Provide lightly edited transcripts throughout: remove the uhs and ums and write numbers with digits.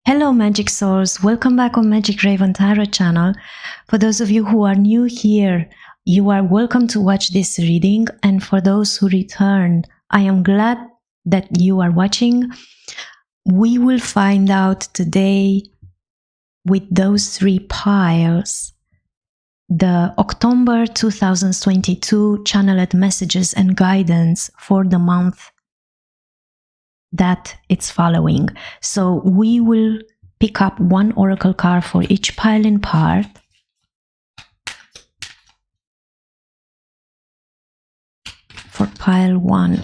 Hello Magic Souls, welcome back on Magic Raven Tarot channel. For those of you who are new here, you are welcome to watch this reading, and for those who return, I am glad that you are watching. We will find out today with those three piles the October 2022 channeled messages and guidance for the month that it's following. So we will pick up one oracle card for each pile in part. For pile 1.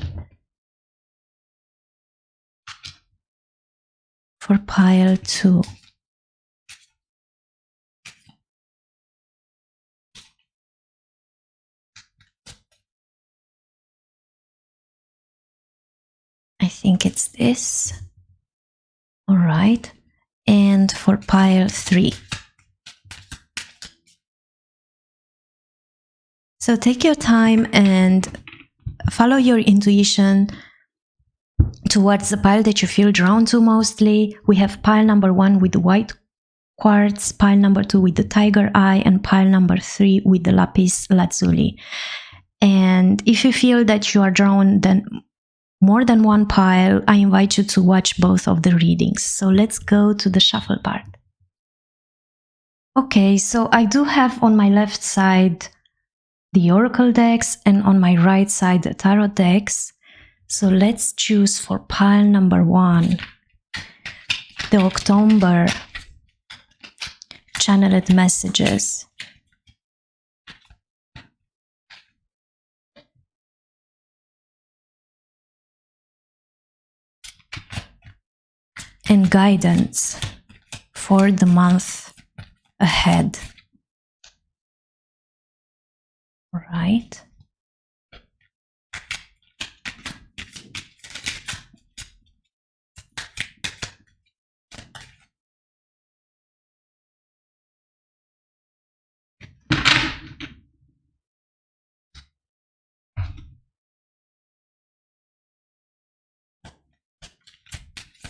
For pile 2. I think it's this. All right. And for pile 3. So take your time and follow your intuition towards the pile that you feel drawn to mostly. We have pile number 1 with the white quartz, pile number 2 with the tiger eye, and pile number 3 with the Lapis Lazuli. And if you feel that you are drawn then more than one pile, I invite you to watch both of the readings. So let's go to the shuffle part. Okay, so I do have on my left side the oracle decks and on my right side the tarot decks. So let's choose for pile number 1 the October channeled messages. And guidance for the month ahead. All right.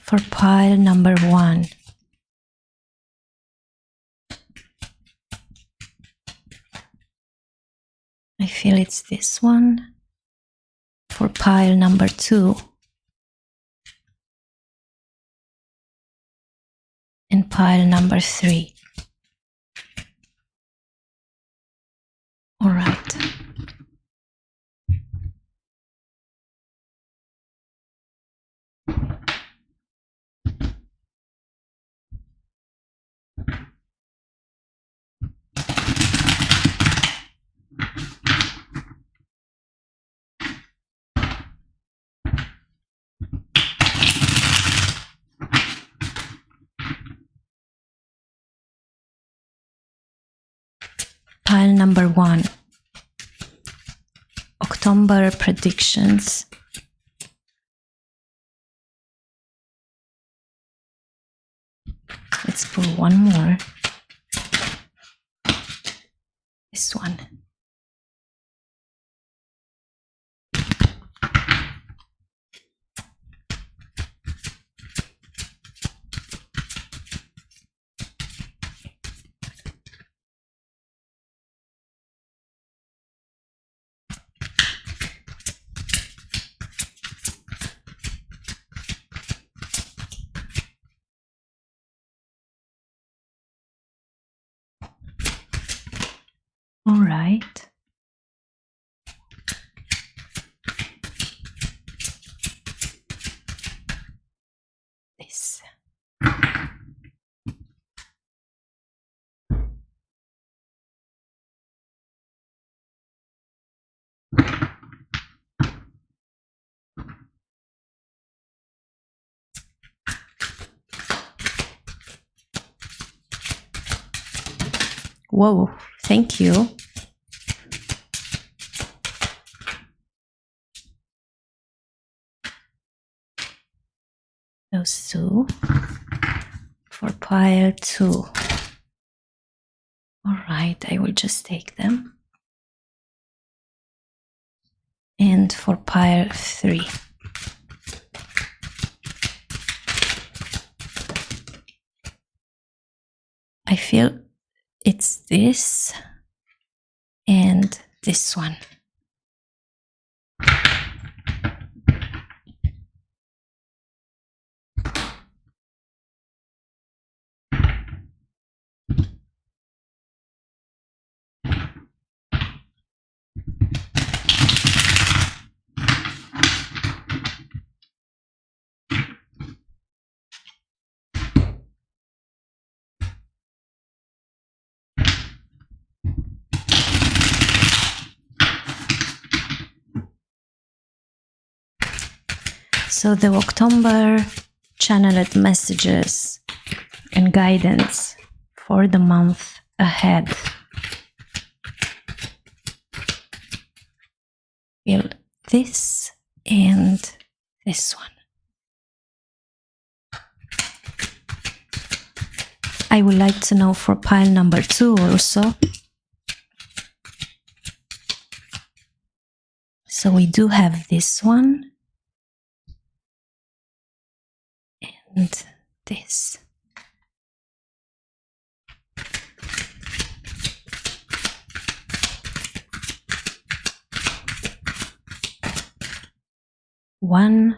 For pile number 1. I feel it's this one. For pile number 2. And pile number 3. All right. Pile number 1. October predictions. Let's pull one more. This one. All right. This. Whoa, thank you. Those two for pile 2. All right, I will just take them. And for pile 3. I feel it's this and this one. So the October channeled messages and guidance for the month ahead. Feel this and this one. I would like to know for pile number 2 also. So we do have this one. And this. One.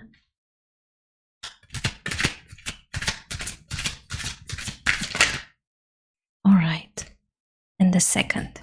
All right. And the second.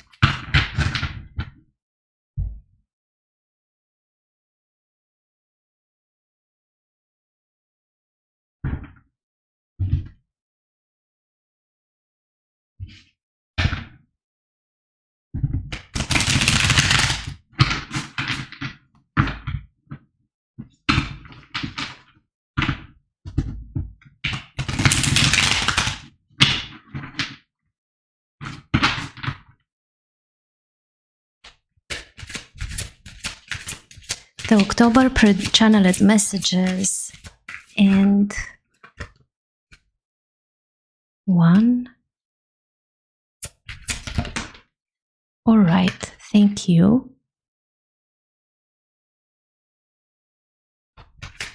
The October channeled messages and 1. All right, thank you.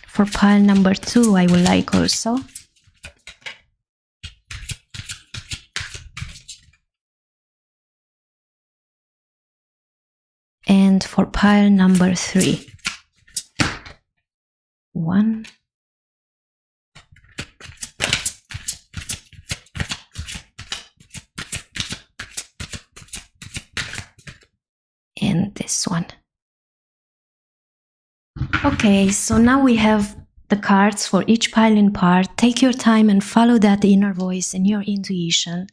For pile number 2, I would like also. And for pile number 3. 1. And this one. Okay, so now we have the cards for each pile in part. Take your time and follow that inner voice and your intuition.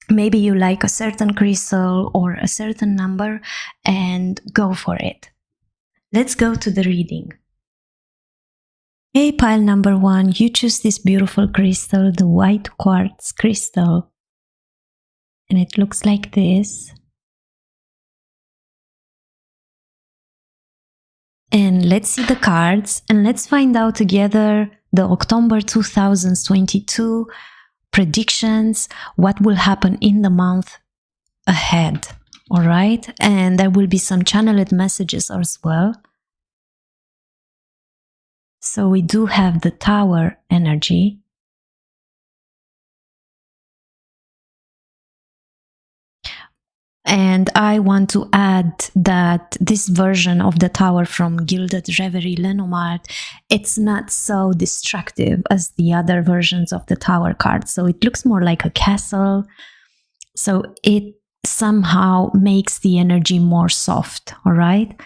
Maybe you like a certain crystal or a certain number and go for it. Let's go to the reading. Okay, pile number 1, you choose this beautiful crystal, the white quartz crystal. And it looks like this. And let's see the cards and let's find out together the October 2022 predictions, what will happen in the month ahead. All right. And there will be some channeled messages as well. So we do have the Tower energy. And I want to add that this version of the Tower from Gilded, Reverie, Lenormand, it's not so destructive as the other versions of the Tower card. So it looks more like a castle. So it somehow makes the energy more soft, all right?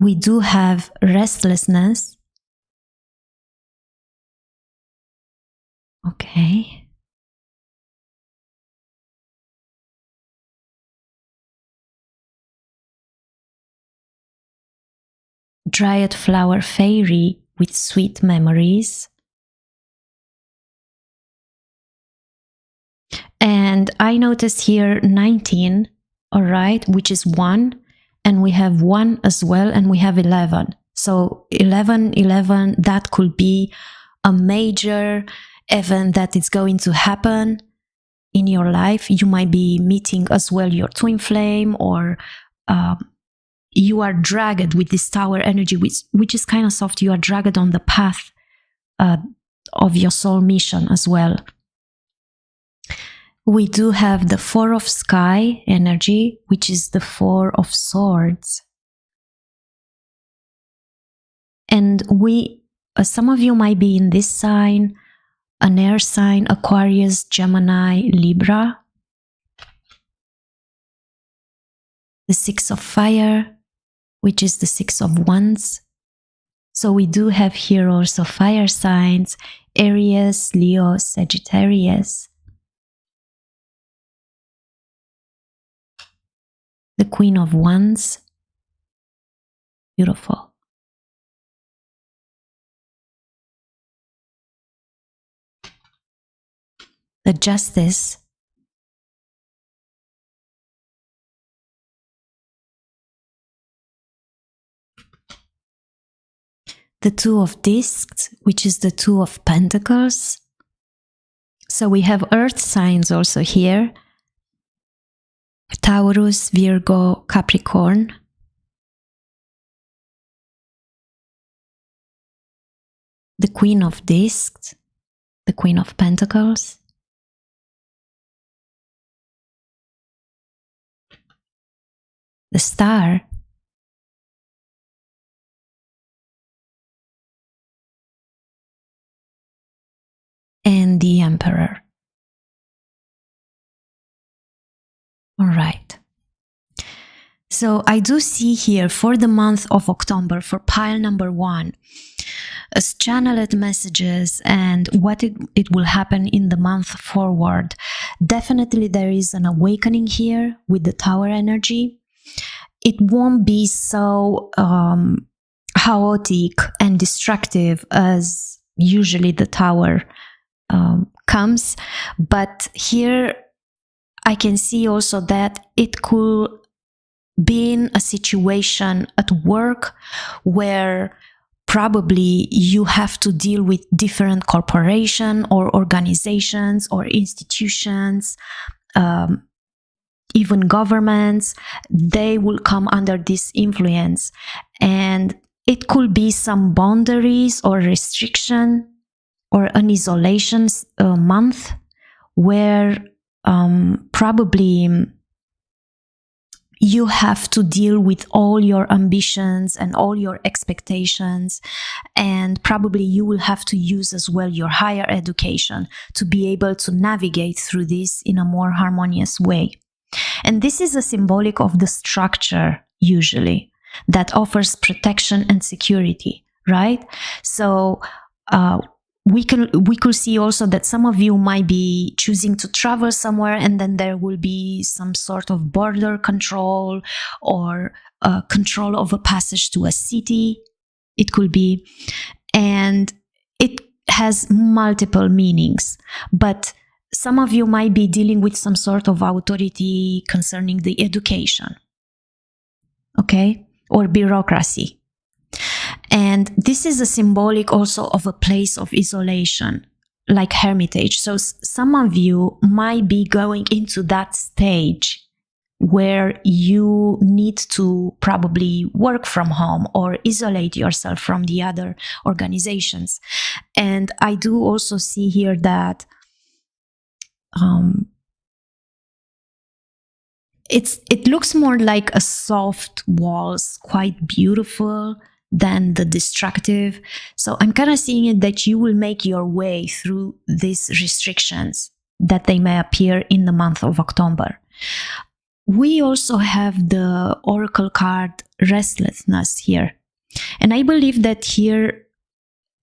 We do have restlessness. Okay. Dryad flower fairy with sweet memories. And I noticed here 19, all right, which is 1. And we have 1 as well, and we have 11. So 11, that could be a major event that is going to happen in your life. You might be meeting as well your twin flame, or you are dragged with this Tower energy, which is kind of soft. You are dragged on the path of your soul mission as well. we do have the Four of Sky energy, which is the Four of Swords. And some of you might be in this sign, an air sign, Aquarius, Gemini, Libra. The Six of Fire, which is the Six of Wands. So we do have here also fire signs, Aries, Leo, Sagittarius. The Queen of Wands. Beautiful. The Justice. The Two of Discs, which is the Two of Pentacles. So we have earth signs also here. Taurus, Virgo, Capricorn. The Queen of Discs, the Queen of Pentacles. The Star. And the Emperor. All right. So I do see here for the month of October, for pile number 1, as channeled messages and what it will happen in the month forward. Definitely there is an awakening here with the Tower energy. It won't be so chaotic and destructive as usually the Tower comes, but here I can see also that it could be in a situation at work where probably you have to deal with different corporations or organizations or institutions, even governments. They will come under this influence, and it could be some boundaries or restriction or an isolation month where probably you have to deal with all your ambitions and all your expectations, and probably you will have to use as well your higher education to be able to navigate through this in a more harmonious way. And this is a symbolic of the structure usually that offers protection and security, right? So we could see also that some of you might be choosing to travel somewhere, and then there will be some sort of border control or control of a passage to a city. It could be, and it has multiple meanings, but some of you might be dealing with some sort of authority concerning the education, okay, or bureaucracy. And this is a symbolic also of a place of isolation, like hermitage. So some of you might be going into that stage where you need to probably work from home or isolate yourself from the other organizations. And I do also see here that it looks more like a soft walls, quite beautiful, than the destructive. So I'm kind of seeing it that you will make your way through these restrictions that they may appear in the month of October. We also have the oracle card restlessness here. And I believe that here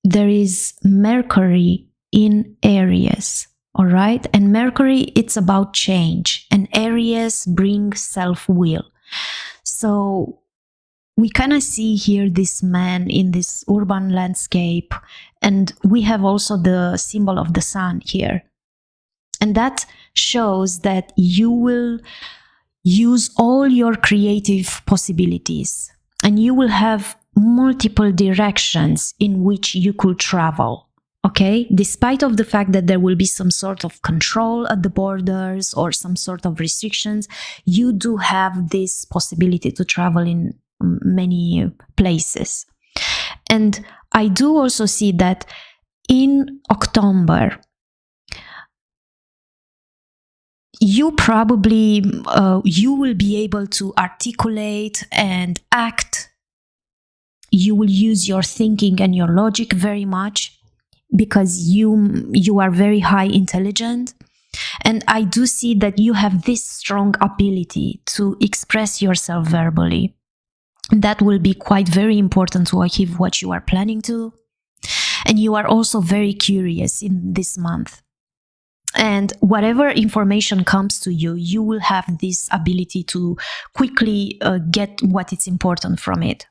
there is Mercury in Aries. All right. And Mercury, it's about change, and Aries brings self-will. So we kind of see here this man in this urban landscape, and we have also the symbol of the sun here. And that shows that you will use all your creative possibilities, and you will have multiple directions in which you could travel. Okay, despite of the fact that there will be some sort of control at the borders or some sort of restrictions, you do have this possibility to travel in many places. And I do also see that in October, you probably you will be able to articulate and act. You will use your thinking and your logic very much because you are very high intelligent. And I do see that you have this strong ability to express yourself verbally. That will be quite very important to achieve what you are planning to. And you are also very curious in this month. And whatever information comes to you, you will have this ability to quickly get what is important from it.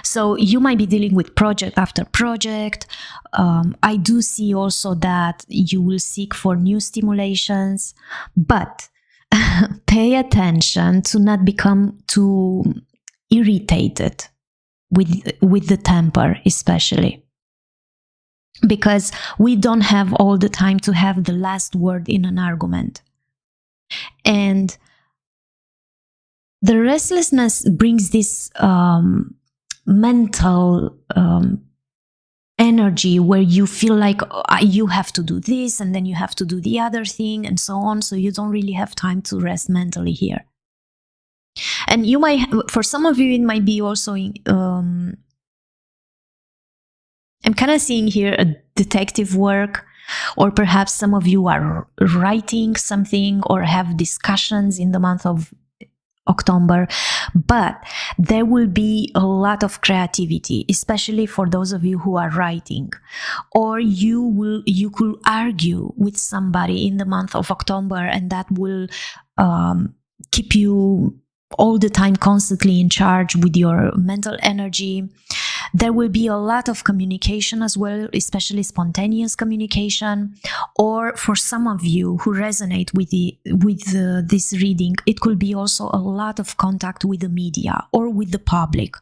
So you might be dealing with project after project. I do see also that you will seek for new stimulations, but pay attention to not become too irritated with the temper, especially. Because we don't have all the time to have the last word in an argument. And the restlessness brings this mental energy where you feel like you have to do this and then you have to do the other thing and so on. So you don't really have time to rest mentally here. And you might, for some of you, it might be also I'm kind of seeing here a detective work, or perhaps some of you are writing something or have discussions in the month of October, but there will be a lot of creativity, especially for those of you who are writing, or you could argue with somebody in the month of October, and that will keep you all the time constantly in charge with your mental energy. There will be a lot of communication as well, especially spontaneous communication. Or for some of you who resonate with this reading, it could be also a lot of contact with the media or with the public.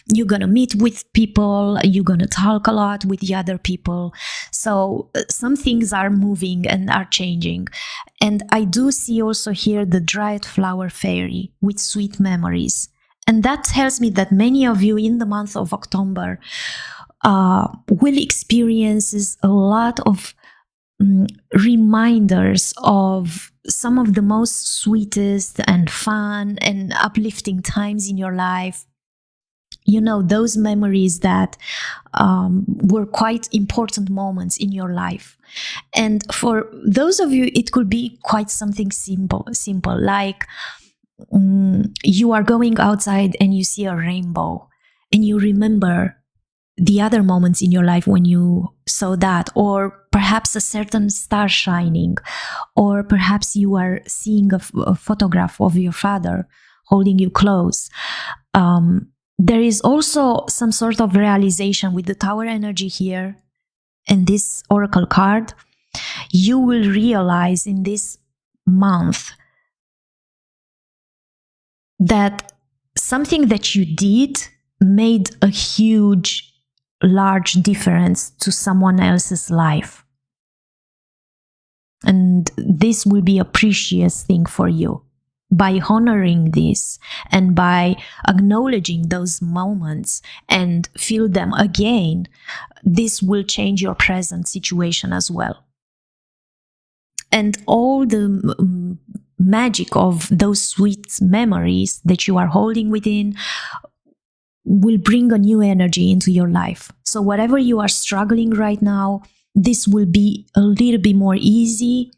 You're going to meet with people, you're going to talk a lot with the other people. So some things are moving and are changing. And I do see also here the dried flower fairy with sweet memories. And that tells me that many of you in the month of October will experience a lot of reminders of some of the most sweetest and fun and uplifting times in your life. You know, those memories that were quite important moments in your life. And for those of you, it could be quite something simple, like you are going outside and you see a rainbow and you remember the other moments in your life when you saw that, or perhaps a certain star shining, or perhaps you are seeing a photograph of your father holding you close. There is also some sort of realization with the Tower energy here and this oracle card. You will realize in this month that something that you did made a huge, large difference to someone else's life. And this will be a precious thing for you. By honoring this and by acknowledging those moments and feel them again, this will change your present situation as well. And all the magic of those sweet memories that you are holding within will bring a new energy into your life. So whatever you are struggling right now, this will be a little bit more easy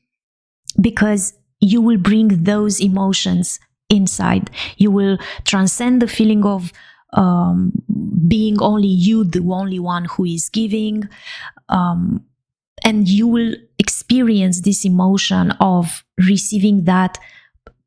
because you will bring those emotions inside. You will transcend the feeling of being only you, the only one who is giving, and you will experience this emotion of receiving that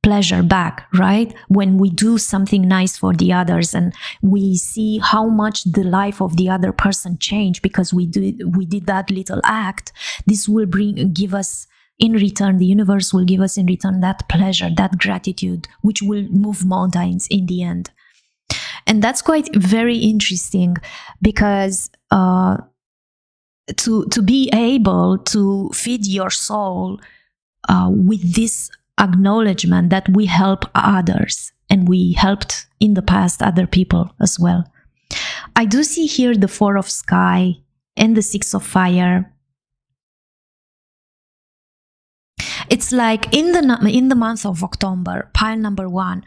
pleasure back, right? When we do something nice for the others and we see how much the life of the other person changed because we did that little act, this will give us in return, the universe will give us in return that pleasure, that gratitude, which will move mountains in the end. And that's quite very interesting because to be able to feed your soul with this acknowledgement that we help others and we helped in the past other people as well. I do see here the Four of Sky and the Six of Fire. It's like in the month of October, pile number 1,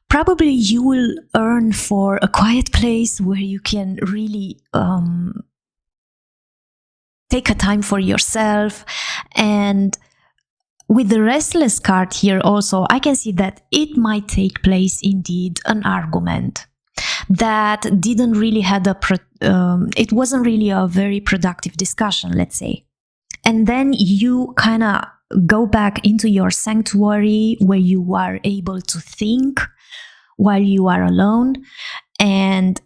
probably you will earn for a quiet place where you can really take a time for yourself. And with the restless card here also, I can see that it might take place indeed an argument that didn't really had it wasn't really a very productive discussion, let's say. And then you kind of go back into your sanctuary where you are able to think while you are alone. And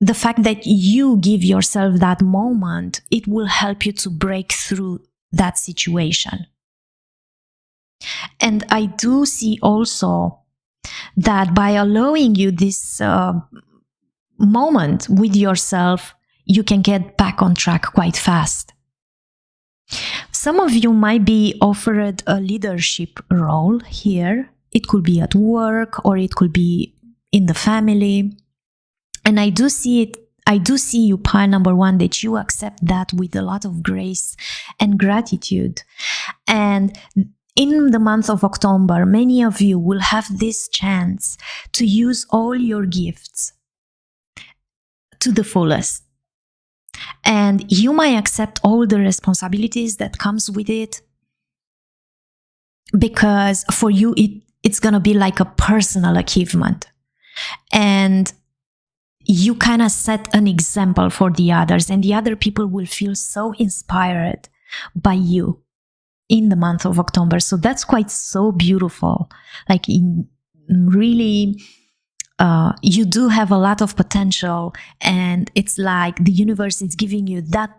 the fact that you give yourself that moment, it will help you to break through that situation. And I do see also that by allowing you this moment with yourself, you can get back on track quite fast. Some of you might be offered a leadership role here. It could be at work or it could be in the family. And I do see you, pile number 1, that you accept that with a lot of grace and gratitude. And in the month of October, many of you will have this chance to use all your gifts to the fullest. And you might accept all the responsibilities that comes with it, because for you, it's going to be like a personal achievement. And you kind of set an example for the others, and the other people will feel so inspired by you in the month of October. So that's quite so beautiful. Like really, you do have a lot of potential, and it's like the universe is giving you that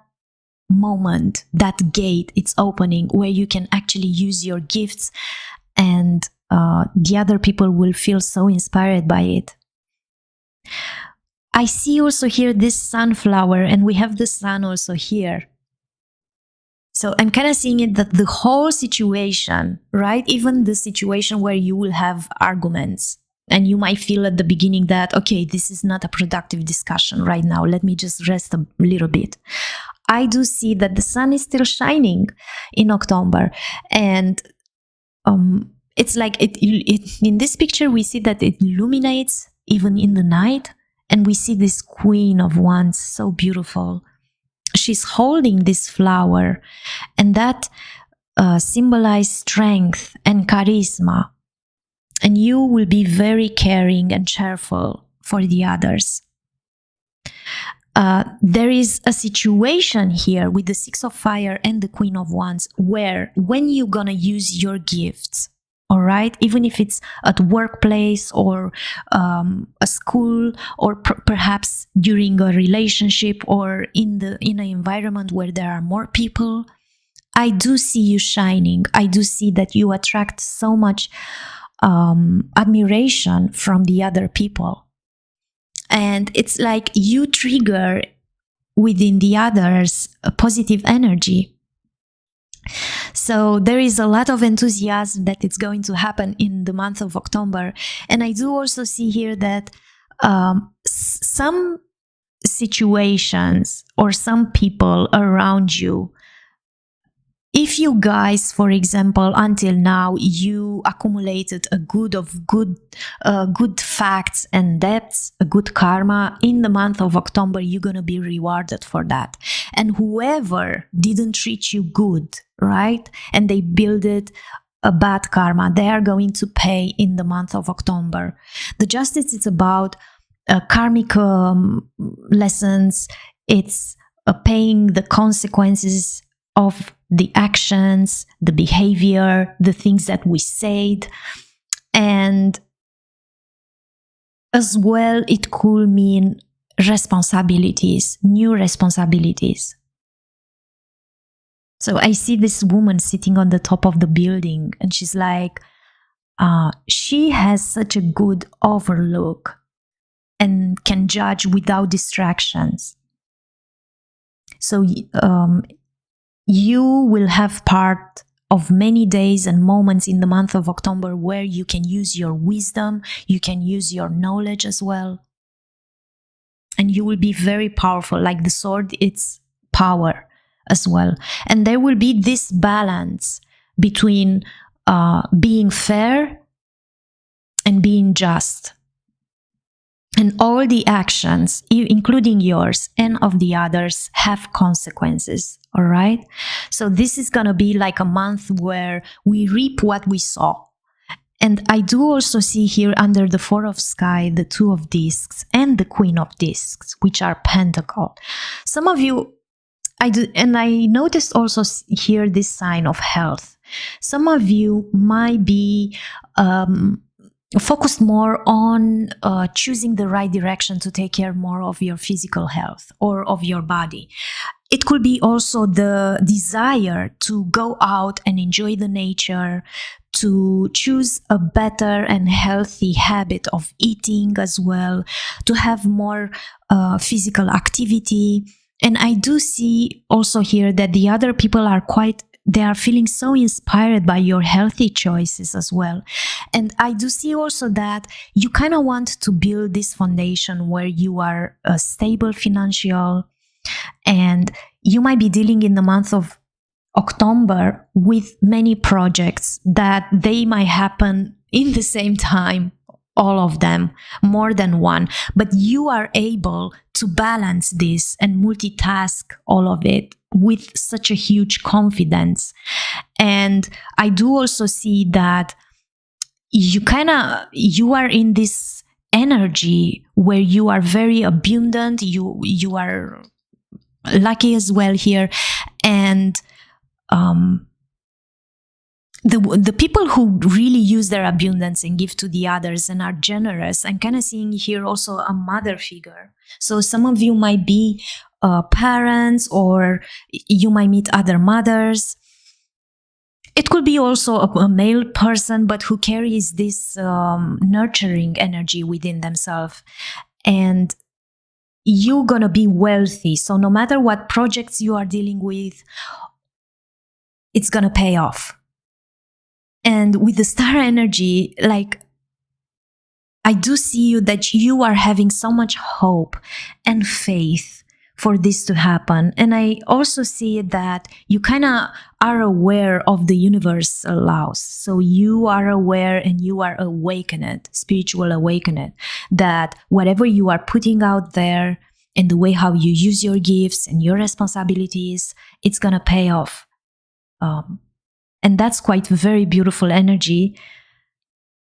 moment, that gate it's opening where you can actually use your gifts, and the other people will feel so inspired by it. I see also here this sunflower, and we have the sun also here. So I'm kind of seeing it that the whole situation, right? Even the situation where you will have arguments, and you might feel at the beginning that, okay, this is not a productive discussion right now. Let me just rest a little bit. I do see that the sun is still shining in October, and it's like it in this picture we see that it illuminates even in the night. And we see this Queen of Wands, so beautiful. She's holding this flower, and that symbolizes strength and charisma. And you will be very caring and cheerful for the others. There is a situation here with the 6 of Fire and the Queen of Wands where when you're gonna use your gifts, all right, even if it's at workplace or a school, or perhaps during a relationship, or in an environment where there are more people, I do see you shining. I do see that you attract so much admiration from the other people, and it's like you trigger within the others a positive energy. So there is a lot of enthusiasm that it's going to happen in the month of October. And I do also see here that some situations or some people around you, if you guys, for example, until now, you accumulated a good facts and depths, a good karma, in the month of October, you're going to be rewarded for that. And whoever didn't treat you good, right, and they builded a bad karma, they are going to pay in the month of October. The Justice is about karmic lessons. It's paying the consequences of the actions, the behavior, the things that we said. And as well, it could mean responsibilities, new responsibilities. So I see this woman sitting on the top of the building, and she's like, she has such a good overlook and can judge without distractions. So you will have part of many days and moments in the month of October where you can use your wisdom, you can use your knowledge as well. And you will be very powerful. Like the sword, it's power as well. And there will be this balance between being fair and being just. And all the actions, including yours and of the others, have consequences, all right? So this is going to be like a month where we reap what we sow. And I do also see here under the Four of Sky, the Two of Discs and the Queen of Discs, which are Pentacle. Some of you, I do, and I noticed also here this sign of health. Some of you might be focused more on choosing the right direction to take care more of your physical health or of your body. It could be also the desire to go out and enjoy the nature, to choose a better and healthy habit of eating as well, to have more physical activity. And I do see also here that the other people are they are feeling so inspired by your healthy choices as well. And I do see also that you kind of want to build this foundation where you are stable financial, and you might be dealing in the month of October with many projects that they might happen in the same time, all of them, more than one, but you are able to balance this and multitask all of it with such a huge confidence. And I do also see that you are in this energy where you are very abundant, you are lucky as well here. And the people who really use their abundance and give to the others and are generous, I'm kind of seeing here also a mother figure. So some of you might be parents, or you might meet other mothers. It could be also a male person, but who carries this nurturing energy within themselves. And you're going to be wealthy. So no matter what projects you are dealing with, it's going to pay off. And with the star energy, like, I do see you that you are having so much hope and faith for this to happen. And I also see that you kind of are aware of the universal laws. So you are aware and you are awakened, spiritual awakened, that whatever you are putting out there and the way how you use your gifts and your responsibilities, it's going to pay off. And that's quite very beautiful energy.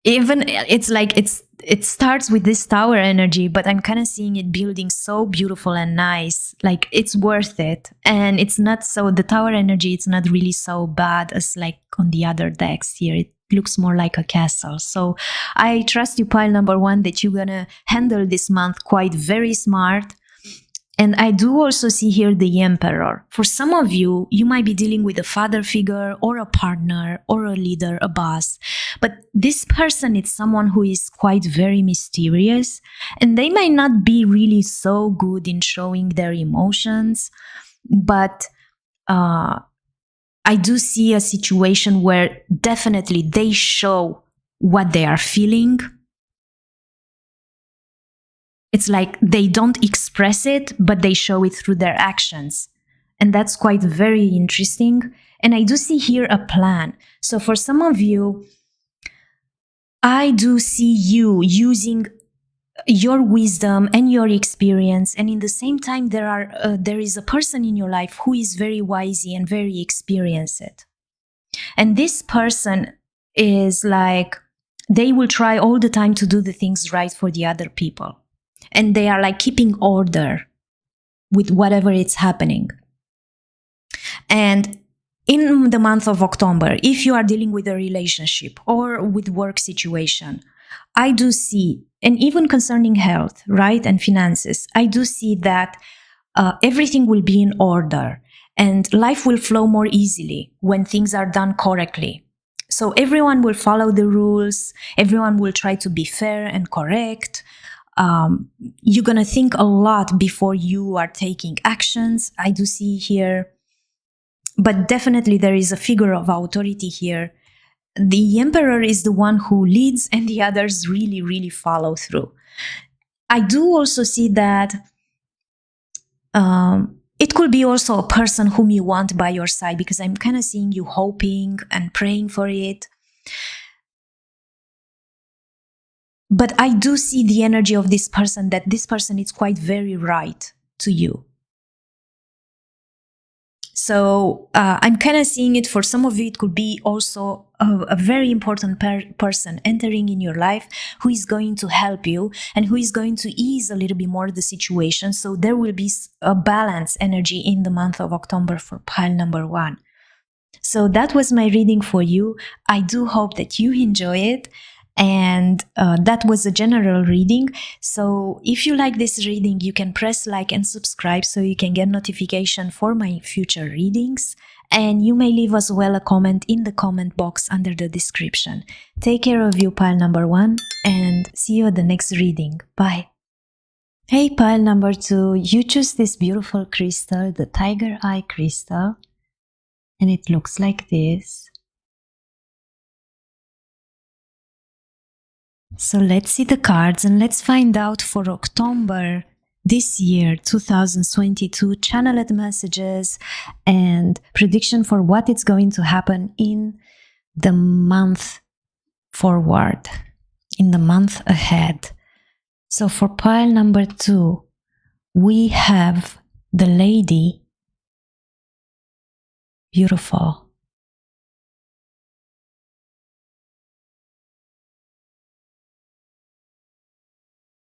Even it's like it starts with this tower energy, but I'm kind of seeing it building so beautiful and nice. Like, it's worth it. And it's not so, the tower energy, it's not really so bad as like on the other decks here. It looks more like a castle. So I trust you, pile number one, that you're gonna handle this month quite very smart. And I do also see here the Emperor. For some of you, you might be dealing with a father figure or a partner or a leader, a boss. But this person is someone who is quite very mysterious, and they might not be really so good in showing their emotions. But I do see a situation where definitely they show what they are feeling. It's like they don't express it, but they show it through their actions. And that's quite very interesting. And I do see here a plan. So for some of you, I do see you using your wisdom and your experience. And in the same time, there is a person in your life who is very wise and very experienced. And this person is like, they will try all the time to do the things right for the other people. And they are like keeping order with whatever is happening. And in the month of October, if you are dealing with a relationship or with work situation, I do see, and even concerning health, right, and finances, I do see that everything will be in order and life will flow more easily when things are done correctly. So everyone will follow the rules, everyone will try to be fair and correct. You're going to think a lot before you are taking actions, I do see here. But definitely there is a figure of authority here. The Emperor is the one who leads and the others really, really follow through. I do also see that it it could be also a person whom you want by your side, because I'm kind of seeing you hoping and praying for it. But I do see the energy of this person, that this person is quite very right to you. So I'm kind of seeing it for some of you. It could be also a very important person entering in your life who is going to help you and who is going to ease a little bit more the situation. So there will be a balanced energy in the month of October for pile number 1. So that was my reading for you. I do hope that you enjoy it. And that was a general reading. So if you like this reading, you can press like and subscribe so you can get notification for my future readings. And you may leave as well a comment in the comment box under the description. Take care of you, pile number 1, and see you at the next reading. Bye. Hey, pile number 2, you choose this beautiful crystal, the tiger eye crystal, and it looks like this. So let's see the cards and let's find out for October this year, 2022, channeled messages and prediction for what is going to happen in the month forward, in the month ahead. So for pile number 2, we have the lady. Beautiful.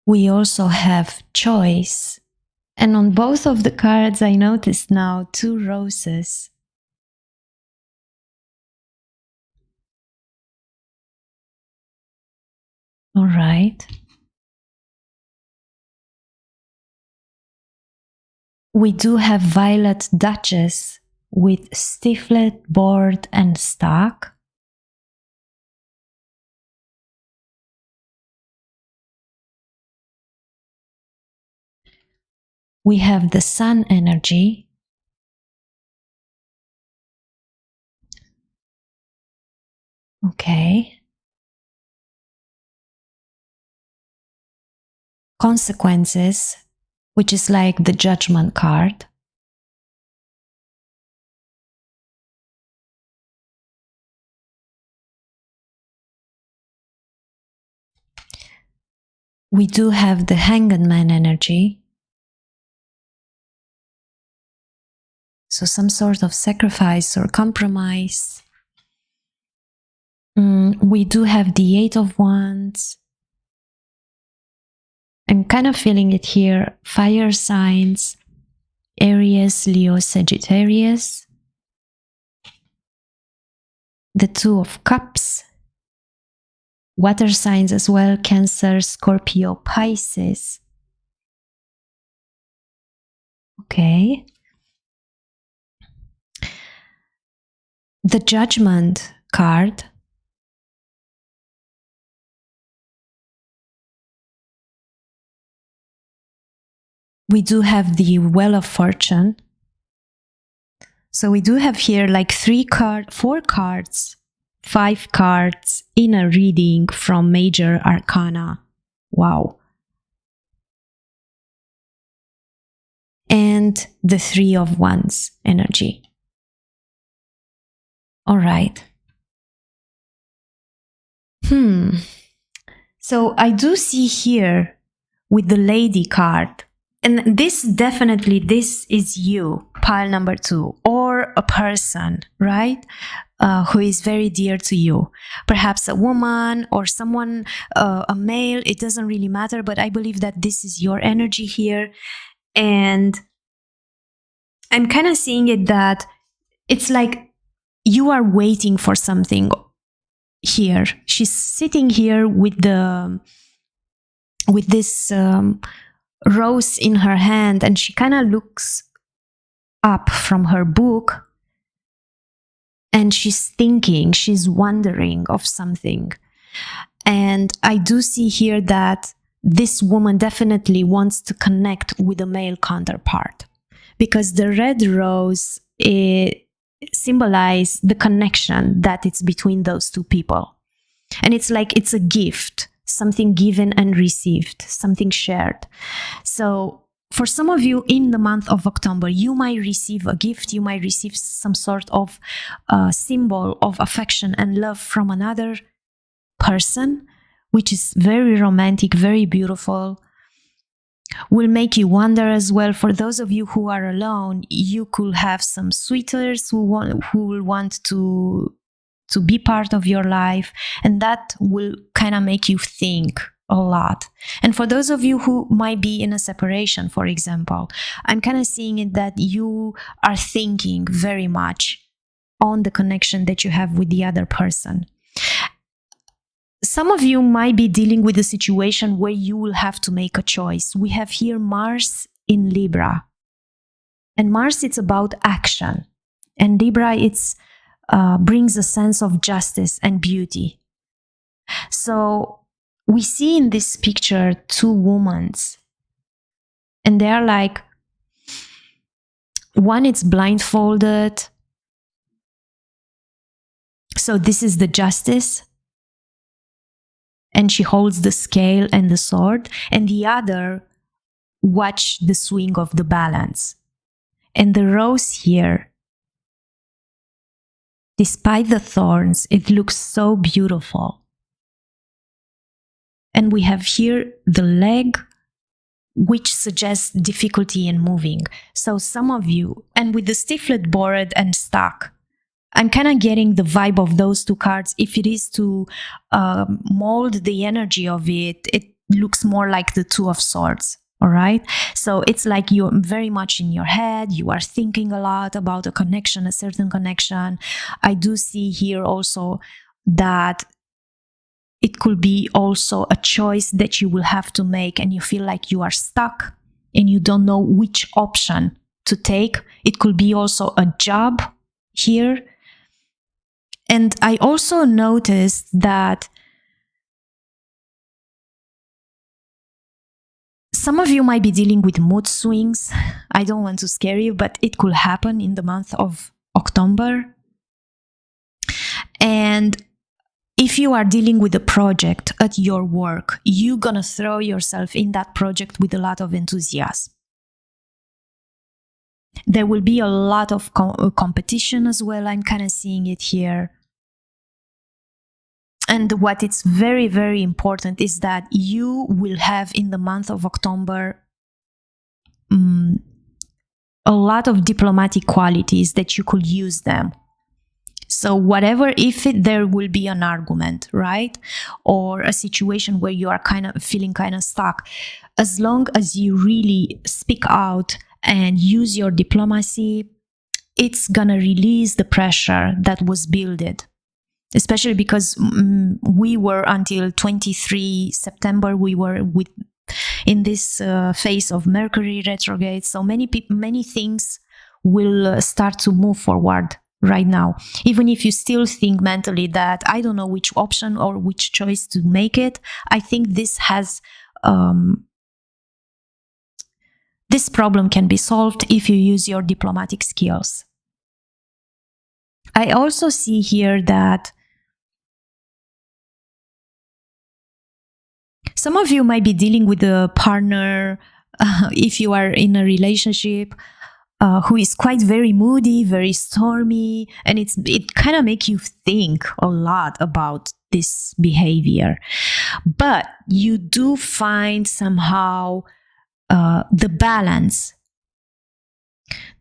We also have choice. And on both of the cards, I noticed now 2 roses. All right. We do have Violet Duchess with stifflet, board, and stock. We have the Sun energy. Okay. Consequences, which is like the Judgment card. We do have the Hanged Man energy. So some sort of sacrifice or compromise. We do have the 8 of Wands. I'm kind of feeling it here. Fire signs, Aries, Leo, Sagittarius. The 2 of Cups. Water signs as well, Cancer, Scorpio, Pisces. Okay. The Judgment card. We do have the Wheel of Fortune. So we do have here like 4 cards, 5 cards in a reading from Major Arcana. Wow. And the 3 of Wands energy. All right. So I do see here with the Lady card, and this is you, pile number 2, or a person, right? Who is very dear to you. Perhaps a woman or someone, a male, it doesn't really matter, but I believe that this is your energy here. And I'm kind of seeing it that it's like you are waiting for something here. She's sitting here with this rose in her hand, and she kind of looks up from her book, and she's thinking, she's wondering of something. And I do see here that this woman definitely wants to connect with a male counterpart, because the red rose symbolizes the connection that it's between those 2 people. And it's like it's a gift, something given and received, something shared. So For some of you in the month of October, you might receive a gift, you might receive some sort of symbol of affection and love from another person, which is very romantic, very beautiful. Will make you wonder as well. For those of you who are alone, you could have some suitors who will want to be part of your life, and that will kind of make you think a lot. And for those of you who might be in a separation, for example, I'm kind of seeing it that you are thinking very much on the connection that you have with the other person. Some of you might be dealing with a situation where you will have to make a choice. We have here Mars in Libra. And Mars, it's about action. And Libra, it's brings a sense of justice and beauty. So we see in this picture two women. And they are like, one is blindfolded. So this is the justice. And she holds the scale and the sword, and the other watch the swing of the balance. And the rose here, despite the thorns, it looks so beautiful. And we have here the leg, which suggests difficulty in moving. So some of you, and with the stifflet bored and stuck, I'm kind of getting the vibe of those two cards. If it is to mold the energy of it, it looks more like the Two of Swords, all right? So it's like you're very much in your head. You are thinking a lot about a connection, a certain connection. I do see here also that it could be also a choice that you will have to make, and you feel like you are stuck and you don't know which option to take. It could be also a job here. And I also noticed that some of you might be dealing with mood swings. I don't want to scare you, but it could happen in the month of October. And if you are dealing with a project at your work, you're going to throw yourself in that project with a lot of enthusiasm. There will be a lot of competition as well. I'm kind of seeing it here. And what is very, very important is that you will have in the month of October a lot of diplomatic qualities that you could use them. So whatever, if there will be an argument, right? Or a situation where you are kind of feeling kind of stuck, as long as you really speak out and use your diplomacy, it's gonna release the pressure that was builded. Especially because we were until 23 September, we were in this phase of Mercury retrograde. So many things will start to move forward right now. Even if you still think mentally that I don't know which option or which choice to make it, I think this this problem can be solved if you use your diplomatic skills. I also see here that some of you might be dealing with a partner, if you are in a relationship, who is quite very moody, very stormy, and it kind of makes you think a lot about this behavior. But you do find somehow the balance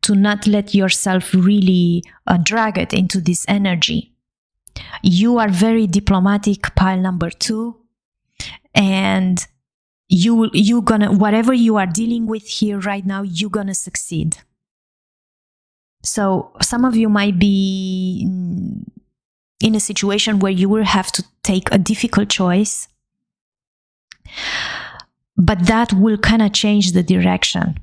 to not let yourself really drag it into this energy. You are very diplomatic, pile number 2. And you gonna, whatever you are dealing with here right now, you're gonna succeed. So some of you might be in a situation where you will have to take a difficult choice, but that will kind of change the direction.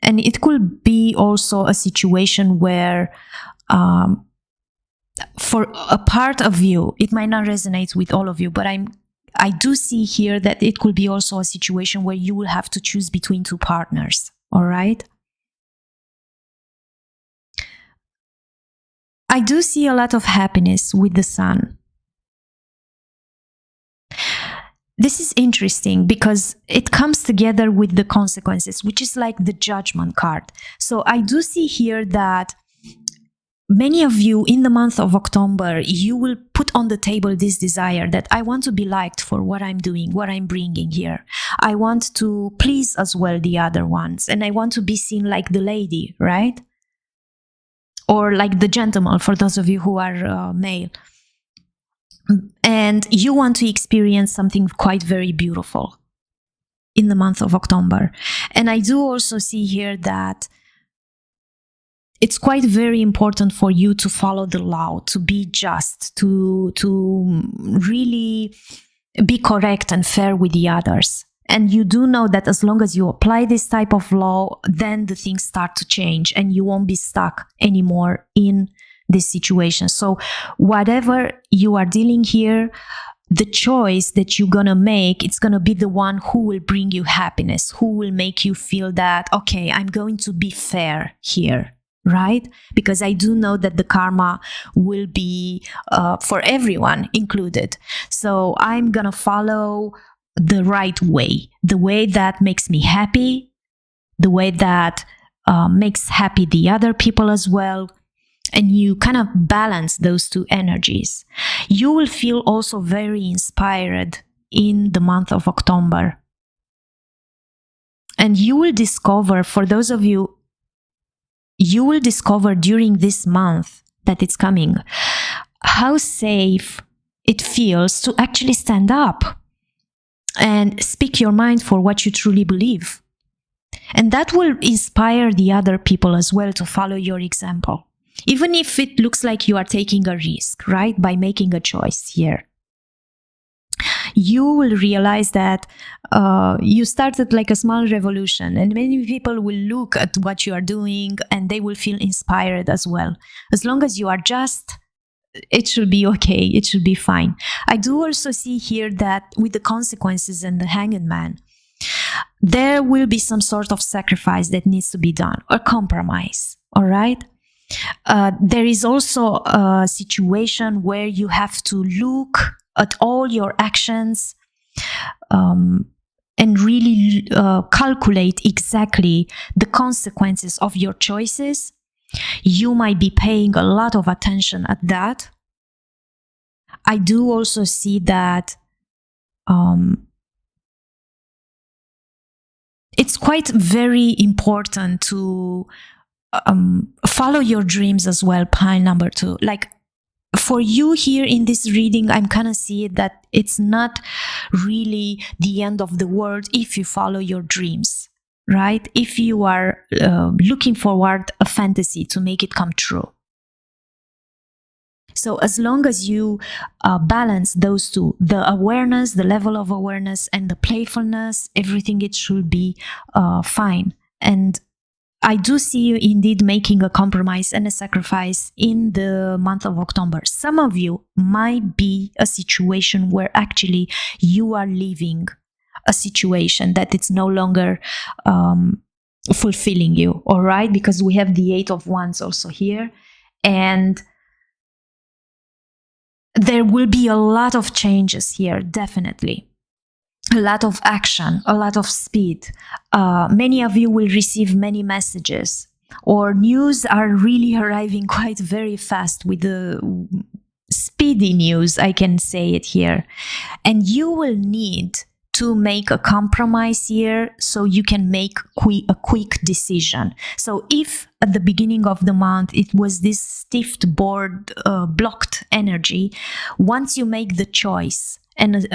And it could be also a situation where for a part of you, it might not resonate with all of you, but I do see here that it could be also a situation where you will have to choose between two partners, all right? I do see a lot of happiness with the sun. this is interesting because it comes together with the consequences, which is like the judgment card. So I do see here that many of you in the month of October, you will put on the table this desire that I want to be liked for what I'm doing, what I'm bringing here. I want to please as well the other ones, and I want to be seen like the lady, right? Or like the gentleman for those of you who are male. And you want to experience something quite very beautiful in the month of October. And I do also see here that it's quite very important for you to follow the law, to be just, to really be correct and fair with the others. And you do know that as long as you apply this type of law, then the things start to change and you won't be stuck anymore in this situation. So whatever you are dealing here, the choice that you're gonna make, it's gonna be the one who will bring you happiness, who will make you feel that, okay, I'm going to be fair here, right? Because I do know that the karma will be for everyone included. So I'm gonna follow the right way, the way that makes me happy, the way that makes happy the other people as well. And you kind of balance those two energies. You will feel also very inspired in the month of October. And you will discover, for those of you, you will discover during this month that it's coming, how safe it feels to actually stand up and speak your mind for what you truly believe. And that will inspire the other people as well to follow your example. Even if it looks like you are taking a risk, right? By making a choice here. You will realize that you started like a small revolution, and many people will look at what you are doing and they will feel inspired as well. As long as you are just, it should be okay, it should be fine. I do also see here that with the consequences and the Hanged Man, there will be some sort of sacrifice that needs to be done, or compromise, all right? There is also a situation where you have to look at all your actions and really calculate exactly the consequences of your choices. You might be paying a lot of attention at that. I do also see that it's quite very important to follow your dreams as well, pile number 2. Like for you here in this reading, I'm kind of seeing that it's not really the end of the world if you follow your dreams, right? If you are looking forward a fantasy to make it come true. So as long as you balance those two, the awareness, the level of awareness, and the playfulness, everything, it should be fine. And I do see you indeed making a compromise and a sacrifice in the month of October. Some of you might be a situation where actually you are leaving a situation that it's no longer fulfilling you, all right? Because we have the 8 of Wands also here. And there will be a lot of changes here, definitely. A lot of action, a lot of speed. Many of you will receive many messages, or news are really arriving quite very fast with the speedy news, I can say it here. And you will need to make a compromise here so you can make a quick decision. So if at the beginning of the month it was this stiff, bored, blocked energy, once you make the choice and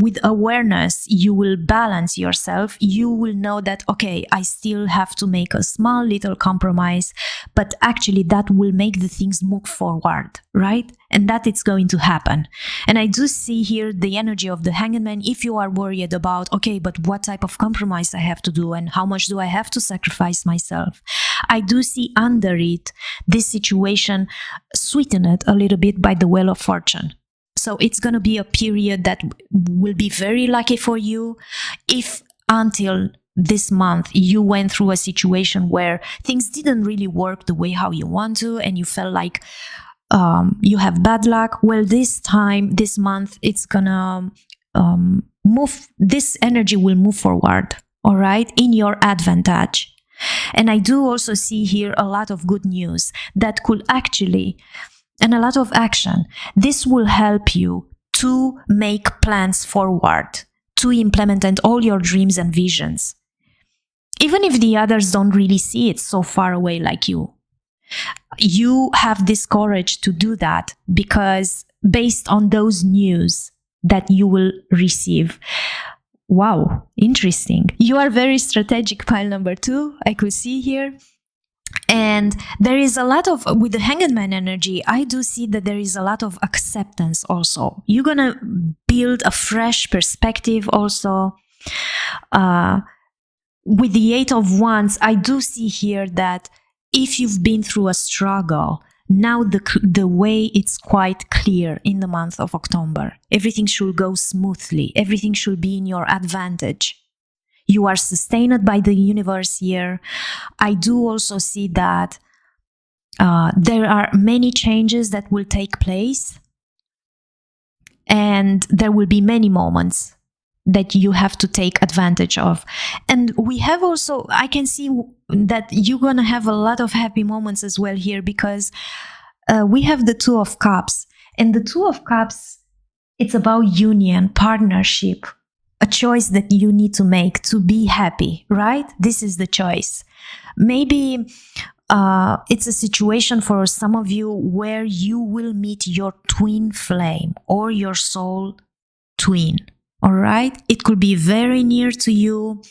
with awareness, you will balance yourself. You will know that, okay, I still have to make a small little compromise, but actually that will make the things move forward, right? And that it's going to happen. And I do see here the energy of the Hanged Man. If you are worried about, okay, but what type of compromise I have to do and how much do I have to sacrifice myself? I do see under it, this situation sweetened a little bit by the Wheel of Fortune. So it's going to be a period that will be very lucky for you if until this month you went through a situation where things didn't really work the way how you want to and you felt like you have bad luck. Well, this time, this month, it's gonna this energy will move forward, all right, in your advantage. And I do also see here a lot of good news that could actually, and a lot of action. This will help you to make plans forward, to implement all your dreams and visions. Even if the others don't really see it so far away like you. You have this courage to do that because based on those news that you will receive. Wow, interesting. You are very strategic, pile number 2, I could see here. And there is a lot of, with the Hanged Man energy, I do see that there is a lot of acceptance also. You're gonna build a fresh perspective also. With the 8 of Wands, I do see here that if you've been through a struggle, now the way it's quite clear in the month of October. Everything should go smoothly. Everything should be in your advantage. You are sustained by the universe here. I do also see that there are many changes that will take place. And there will be many moments that you have to take advantage of. And we have also, I can see that you're going to have a lot of happy moments as well here because we have the 2 of Cups. And the 2 of Cups, it's about union, partnership, a choice that you need to make to be happy, right? This is the choice. Maybe it's a situation for some of you where you will meet your twin flame or your soul twin. All right, it could be very near to you.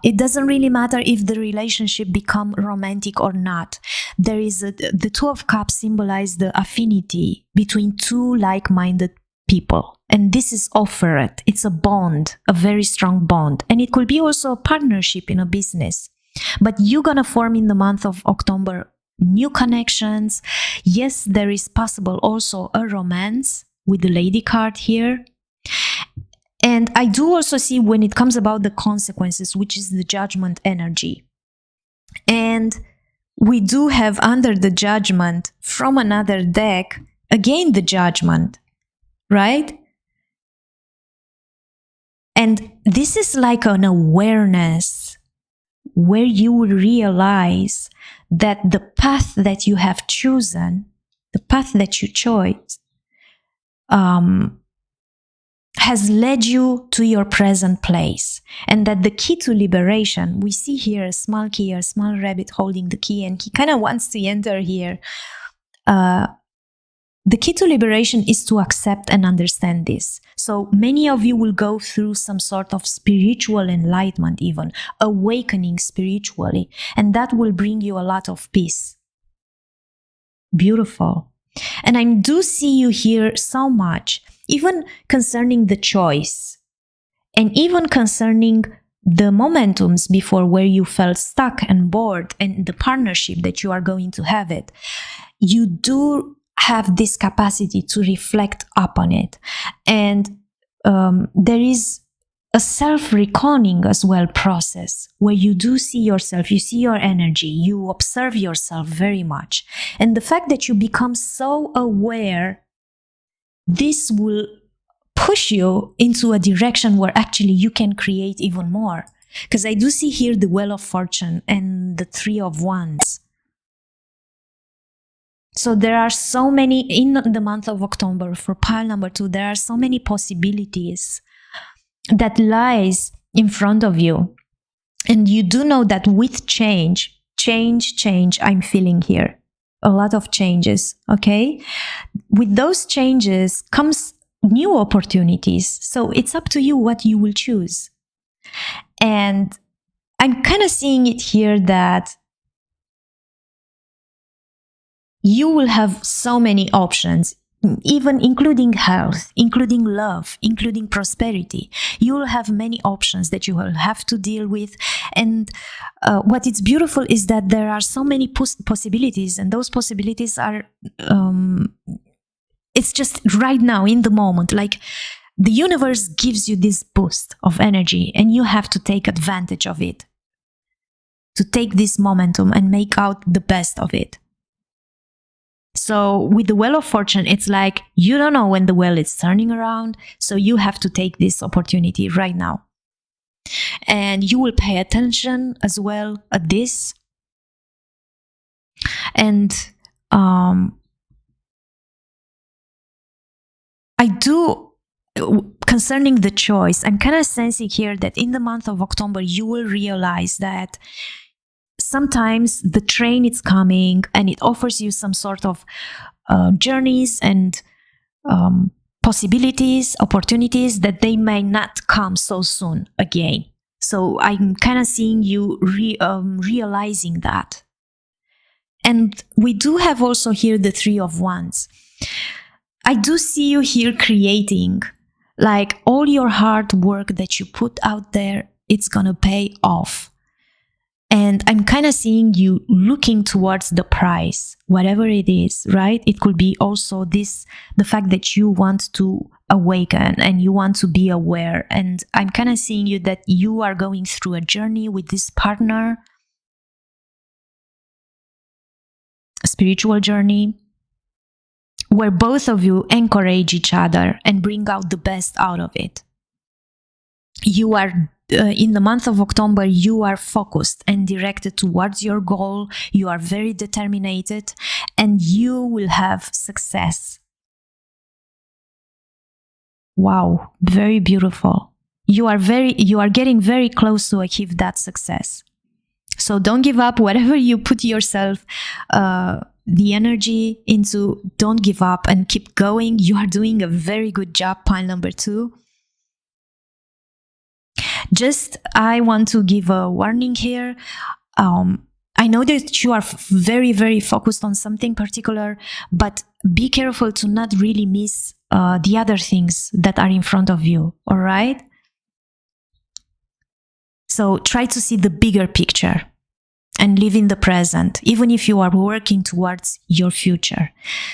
It doesn't really matter if the relationship become romantic or not. There is the 2 of Cups symbolize the affinity between 2 like-minded people, and this is offered. It's a bond, a very strong bond, and it could be also a partnership in a business. But you're gonna form in the month of October new connections. Yes, there is possible also a romance with the Lady card here. And I do also see when it comes about the consequences, which is the Judgment energy. And we do have under the Judgment from another deck, again the Judgment, right? And this is like an awareness where you will realize that the path that you have chosen, the path that you chose, has led you to your present place, and that the key to liberation, we see here a small key, a small rabbit holding the key, and he kind of wants to enter here. The key to liberation is to accept and understand this. So many of you will go through some sort of spiritual enlightenment, even awakening spiritually, and that will bring you a lot of peace. Beautiful. And I do see you here so much, even concerning the choice, and even concerning the momentums before where you felt stuck and bored, and the partnership that you are going to have it. You do have this capacity to reflect upon it. And there is a self-reckoning as well process where you do see yourself, you see your energy, you observe yourself very much. And the fact that you become so aware, this will push you into a direction where actually you can create even more. Because I do see here the Wheel of Fortune and the 3 of Wands. So there are so many, in the month of October, for pile number 2, there are so many possibilities that lies in front of you. And you do know that with change, I'm feeling here. A lot of changes, okay? With those changes comes new opportunities. So it's up to you what you will choose. And I'm kind of seeing it here that you will have so many options, even including health, including love, including prosperity. You will have many options that you will have to deal with. And what is beautiful is that there are so many possibilities, and those possibilities are, it's just right now in the moment, like the universe gives you this boost of energy and you have to take advantage of it, to take this momentum and make out the best of it. So with the Wheel of Fortune, it's like you don't know when the wheel is turning around, so you have to take this opportunity right now. And you will pay attention as well at this. And I do, concerning the choice, I'm kind of sensing here that in the month of October, you will realize that sometimes the train is coming and it offers you some sort of journeys and possibilities, opportunities that they may not come so soon again. So I'm kind of seeing you realizing that. And we do have also here the Three of Wands. I do see you here creating, like all your hard work that you put out there, it's gonna pay off. And I'm kind of seeing you looking towards the prize, whatever it is, right? It could be also this, the fact that you want to awaken and you want to be aware. And I'm kind of seeing you that you are going through a journey with this partner, a spiritual journey, where both of you encourage each other and bring out the best out of it. You are in the month of October, you are focused and directed towards your goal. You are very determined and you will have success. Wow, very beautiful. You are getting very close to achieve that success. So don't give up. Whatever you put yourself the energy into, don't give up and keep going. You are doing a very good job, pile number 2. Just, I want to give a warning here. I know that you are very, very focused on something particular, but be careful to not really miss the other things that are in front of you, all right? So try to see the bigger picture and live in the present, even if you are working towards your future.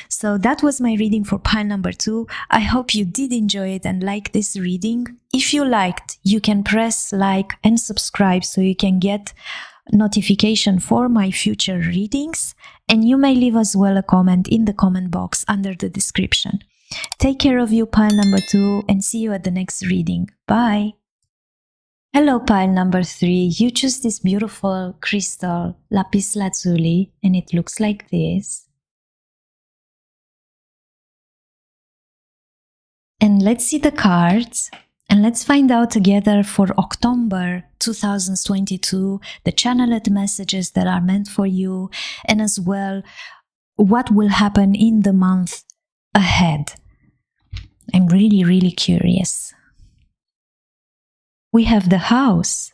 So that was my reading for pile number 2. I hope you did enjoy it and like this reading. If you liked, you can press like and subscribe so you can get notification for my future readings. And you may leave as well a comment in the comment box under the description. Take care of you, pile number 2, and see you at the next reading. Bye! Hello, pile number 3. You choose this beautiful crystal, Lapis Lazuli, and it looks like this. And let's see the cards, and let's find out together for October 2022, the channeled messages that are meant for you, and as well, what will happen in the month ahead. I'm really, really curious. We have the house.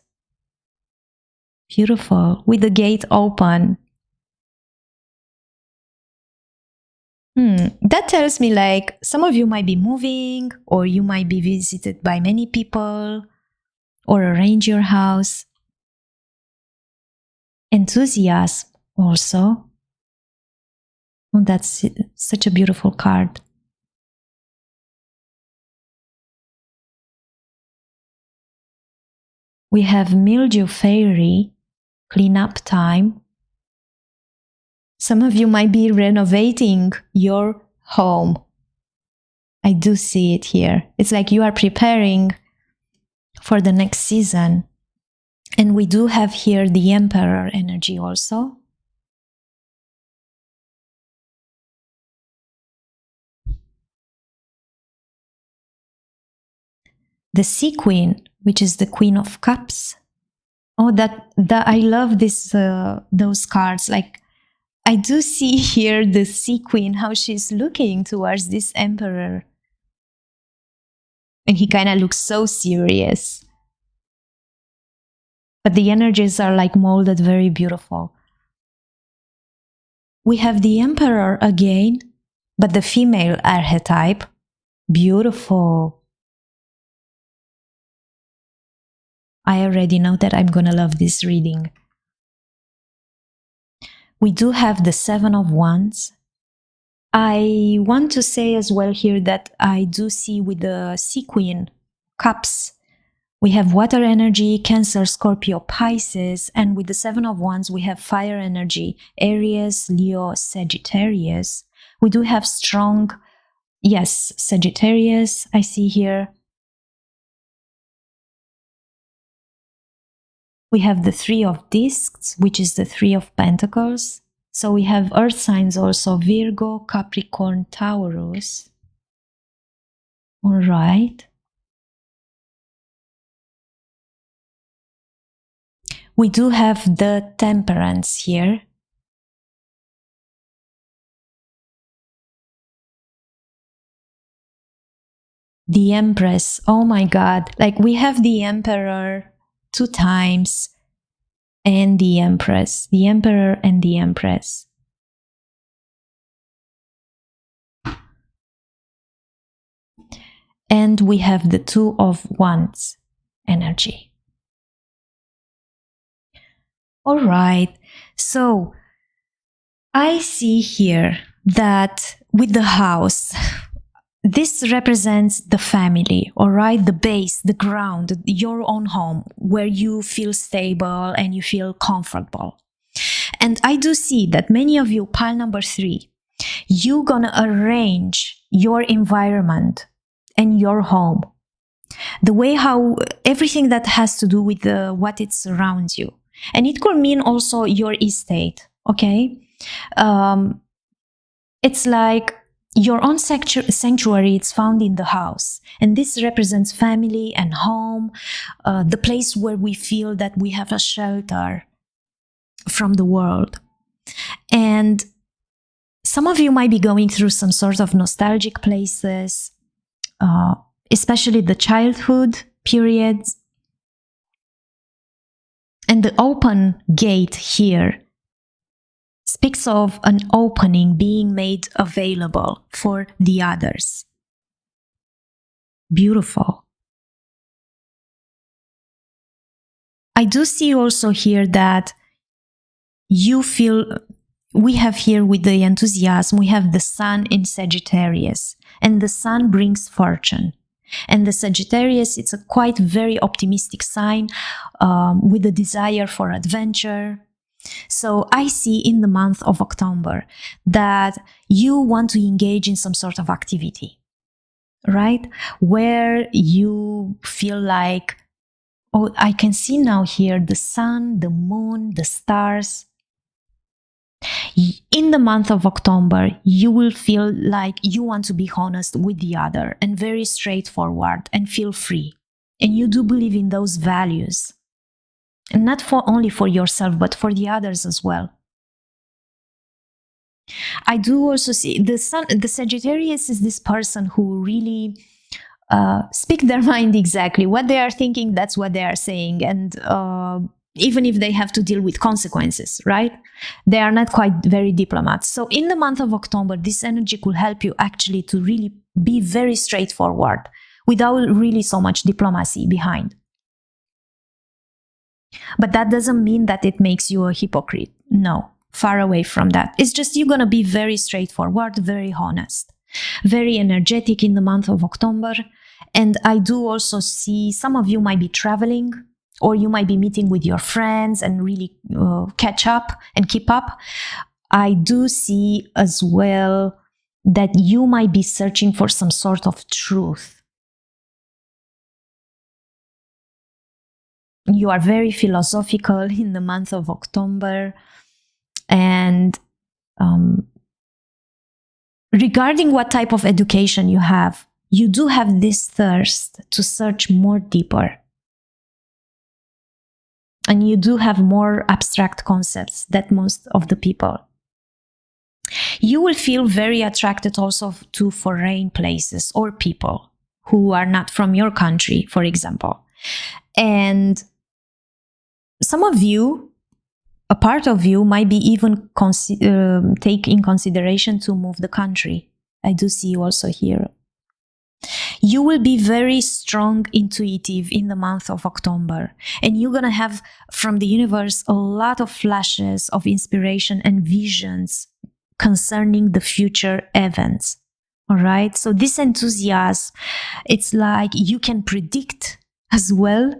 Beautiful, with the gate open. That tells me like some of you might be moving, or you might be visited by many people, or arrange your house. Enthusiasm also. Oh, that's such a beautiful card. We have Mildew Fairy, cleanup time. Some of you might be renovating your home. I do see it here. It's like you are preparing for the next season. And we do have here the Emperor energy also. The Sea Queen, which is the Queen of Cups. Oh, that I love this those cards. Like, I do see here the Sea Queen, how she's looking towards this Emperor. And he kind of looks so serious. But the energies are like molded very beautiful. We have the Emperor again, but the female archetype. Beautiful. I already know that I'm gonna love this reading. We do have the Seven of Wands. I want to say as well here that I do see with the Sea Queen Cups, we have water energy, Cancer, Scorpio, Pisces, and with the Seven of Wands we have fire energy, Aries, Leo, Sagittarius, We do have strong, yes, Sagittarius, I see here. We have the Three of Discs, which is the Three of Pentacles. So we have earth signs also, Virgo, Capricorn, Taurus. All right. We do have the Temperance here. The Empress, oh my God, like we have the Emperor 2 times and the Empress, the Emperor and the Empress. And we have the Two of Wands energy. All right, so I see here that with the house, this represents the family, all right? The base, the ground, your own home, where you feel stable and you feel comfortable. And I do see that many of you, pile number 3, you're gonna arrange your environment and your home, the way how everything that has to do with what it surrounds you. And it could mean also your estate, okay? It's like your own sanctuary, it's found in the house. And this represents family and home, the place where we feel that we have a shelter from the world. And some of you might be going through some sort of nostalgic places, especially the childhood periods. And the open gate here speaks of an opening being made available for the others. Beautiful. I do see also here that you feel, we have here with the enthusiasm, we have the Sun in Sagittarius, and the Sun brings fortune. And the Sagittarius, it's a quite very optimistic sign with a desire for adventure. So I see in the month of October that you want to engage in some sort of activity, right? Where you feel like, oh, I can see now here the sun, the moon, the stars. In the month of October, you will feel like you want to be honest with the other and very straightforward and feel free. And you do believe in those values. And not only for yourself, but for the others as well. I do also see the Sagittarius is this person who really speak their mind exactly. What they are thinking, that's what they are saying. And even if they have to deal with consequences, right? They are not quite very diplomats. So in the month of October, this energy could help you actually to really be very straightforward without really so much diplomacy behind. But that doesn't mean that it makes you a hypocrite. No, far away from that. It's just you're going to be very straightforward, very honest, very energetic in the month of October. And I do also see some of you might be traveling, or you might be meeting with your friends and really catch up and keep up. I do see as well that you might be searching for some sort of truth. You are very philosophical in the month of October. And regarding what type of education you have, you do have this thirst to search more deeper. And you do have more abstract concepts than most of the people. You will feel very attracted also to foreign places or people who are not from your country, for example. And some of you, a part of you might be even take in consideration to move the country. I do see you also here. You will be very strong, intuitive in the month of October. And you're going to have from the universe a lot of flashes of inspiration and visions concerning the future events. All right. So this enthusiasm, it's like you can predict as well.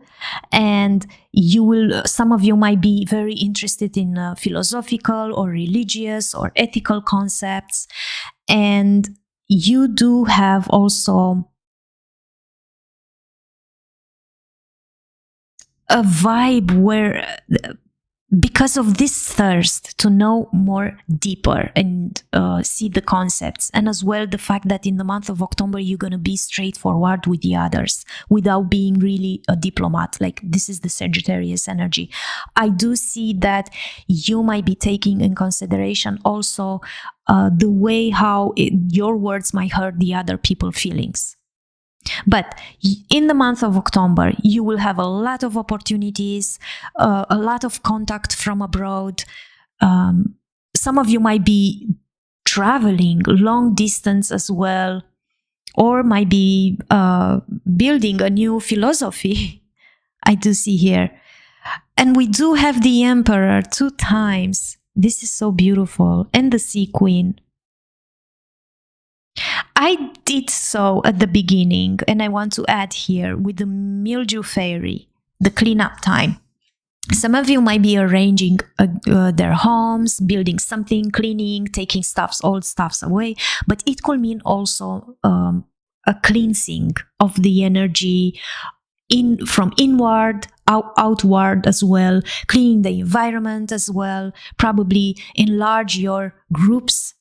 And you will, some of you might be very interested in philosophical or religious or ethical concepts. And you do have also a vibe where, because of this thirst to know more deeper and see the concepts, and as well the fact that in the month of October you're going to be straightforward with the others without being really a diplomat, like this is the Sagittarius energy. I do see that you might be taking in consideration also the way how your words might hurt the other people's feelings. But in the month of October, you will have a lot of opportunities, a lot of contact from abroad. Some of you might be traveling long distance as well, or might be building a new philosophy. I do see here. And we do have the Emperor 2 times. This is so beautiful. And the Sea Queen. I did so at the beginning, and I want to add here with the Mildew Fairy, the cleanup time. Some of you might be arranging their homes, building something, cleaning, taking old stuffs away, but it could mean also a cleansing of the energy from inward, outward as well, cleaning the environment as well, probably enlarge your groups.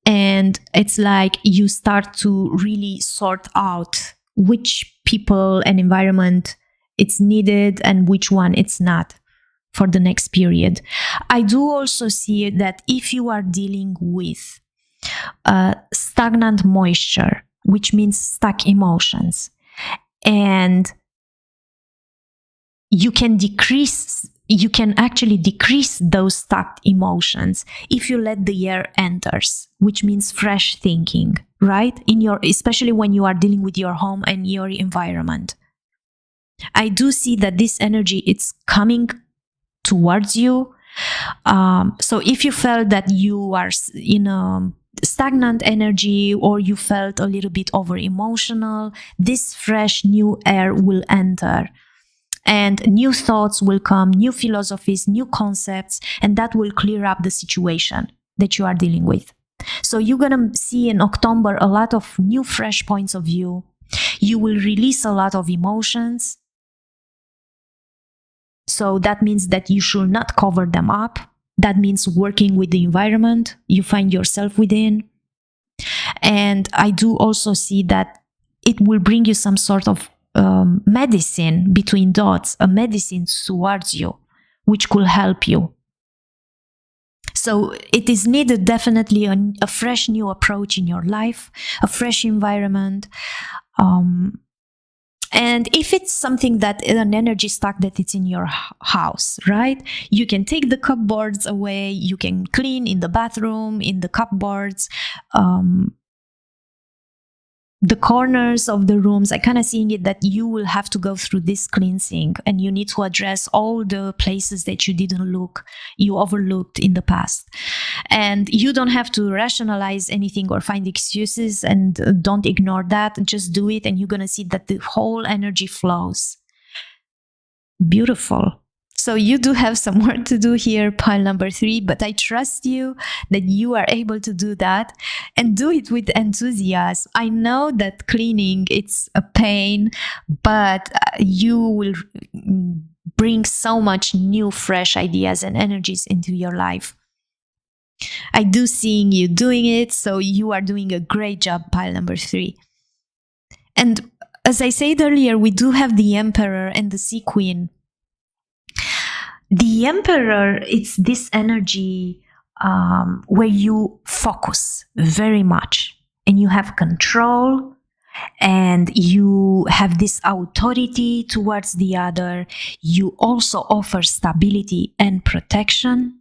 And it's like you start to really sort out which people and environment it's needed and which one it's not for the next period. I do also see that if you are dealing with stagnant moisture, which means stuck emotions, and you can actually decrease those stuck emotions if you let the air enters, which means fresh thinking, right? Especially when you are dealing with your home and your environment. I do see that this energy, it's coming towards you. So if you felt that you are in a stagnant energy, or you felt a little bit over emotional, this fresh new air will enter. And new thoughts will come, new philosophies, new concepts, and that will clear up the situation that you are dealing with. So you're going to see in October a lot of new, fresh points of view. You will release a lot of emotions. So that means that you should not cover them up. That means working with the environment you find yourself within. And I do also see that it will bring you some sort of medicine between dots, a medicine towards you, which could help you. So it is needed definitely a fresh new approach in your life, a fresh environment. And if it's something that an energy stock that it's in your house, right? You can take the cupboards away, you can clean in the bathroom, in the cupboards, the corners of the rooms. I kind of seeing it that you will have to go through this cleansing, and you need to address all the places that you overlooked in the past. And you don't have to rationalize anything or find excuses, and don't ignore that. Just do it, and you're going to see that the whole energy flows. Beautiful. So you do have some work to do here, pile number 3, but I trust you that you are able to do that and do it with enthusiasm. I know that cleaning, it's a pain, but you will bring so much new, fresh ideas and energies into your life. I do seeing you doing it, so you are doing a great job, pile number 3. And as I said earlier, we do have the Emperor and the Sea Queen. The Emperor, it's this energy where you focus very much and you have control and you have this authority towards the other. You also offer stability and protection.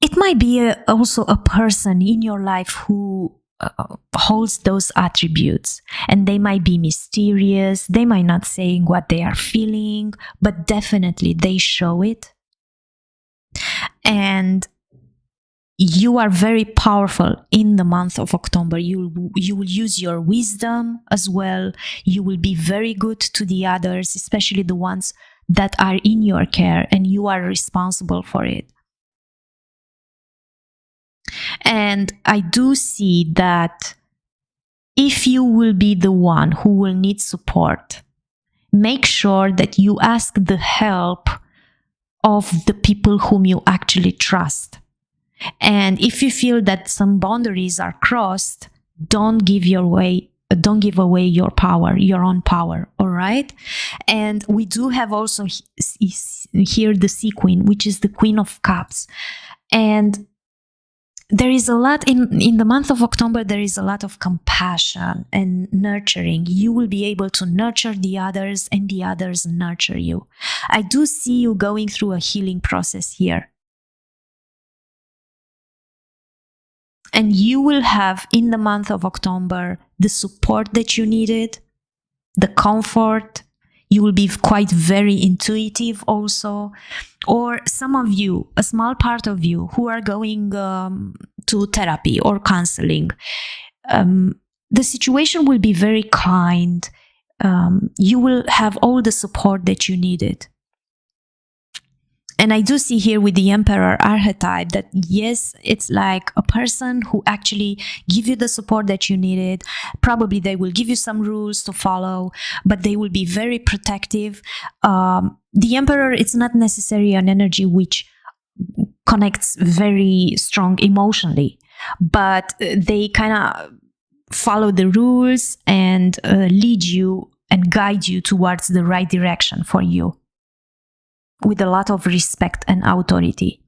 It might be also a person in your life who holds those attributes, and they might be mysterious, they might not say what they are feeling, but definitely they show it. And you are very powerful in the month of October. You will use your wisdom as well. You will be very good to the others, especially the ones that are in your care and you are responsible for it. And I do see that if you will be the one who will need support, make sure that you ask the help of the people whom you actually trust. And if you feel that some boundaries are crossed, don't give away your power, your own power, all right? And we do have also here the Sea Queen, which is the Queen of Cups. And there is a lot in the month of October, there is a lot of compassion and nurturing. You will be able to nurture the others and the others nurture you. I do see you going through a healing process here. And you will have in the month of October the support that you needed, the comfort. You will be quite very intuitive also. Or some of you, a small part of you who are going to therapy or counseling, the situation will be very kind. You will have all the support that you needed. And I do see here with the Emperor archetype that yes, it's like a person who actually give you the support that you needed. Probably they will give you some rules to follow, but they will be very protective. The Emperor, it's not necessarily an energy which connects very strong emotionally, but they kind of follow the rules and lead you and guide you towards the right direction for you, with a lot of respect and authority.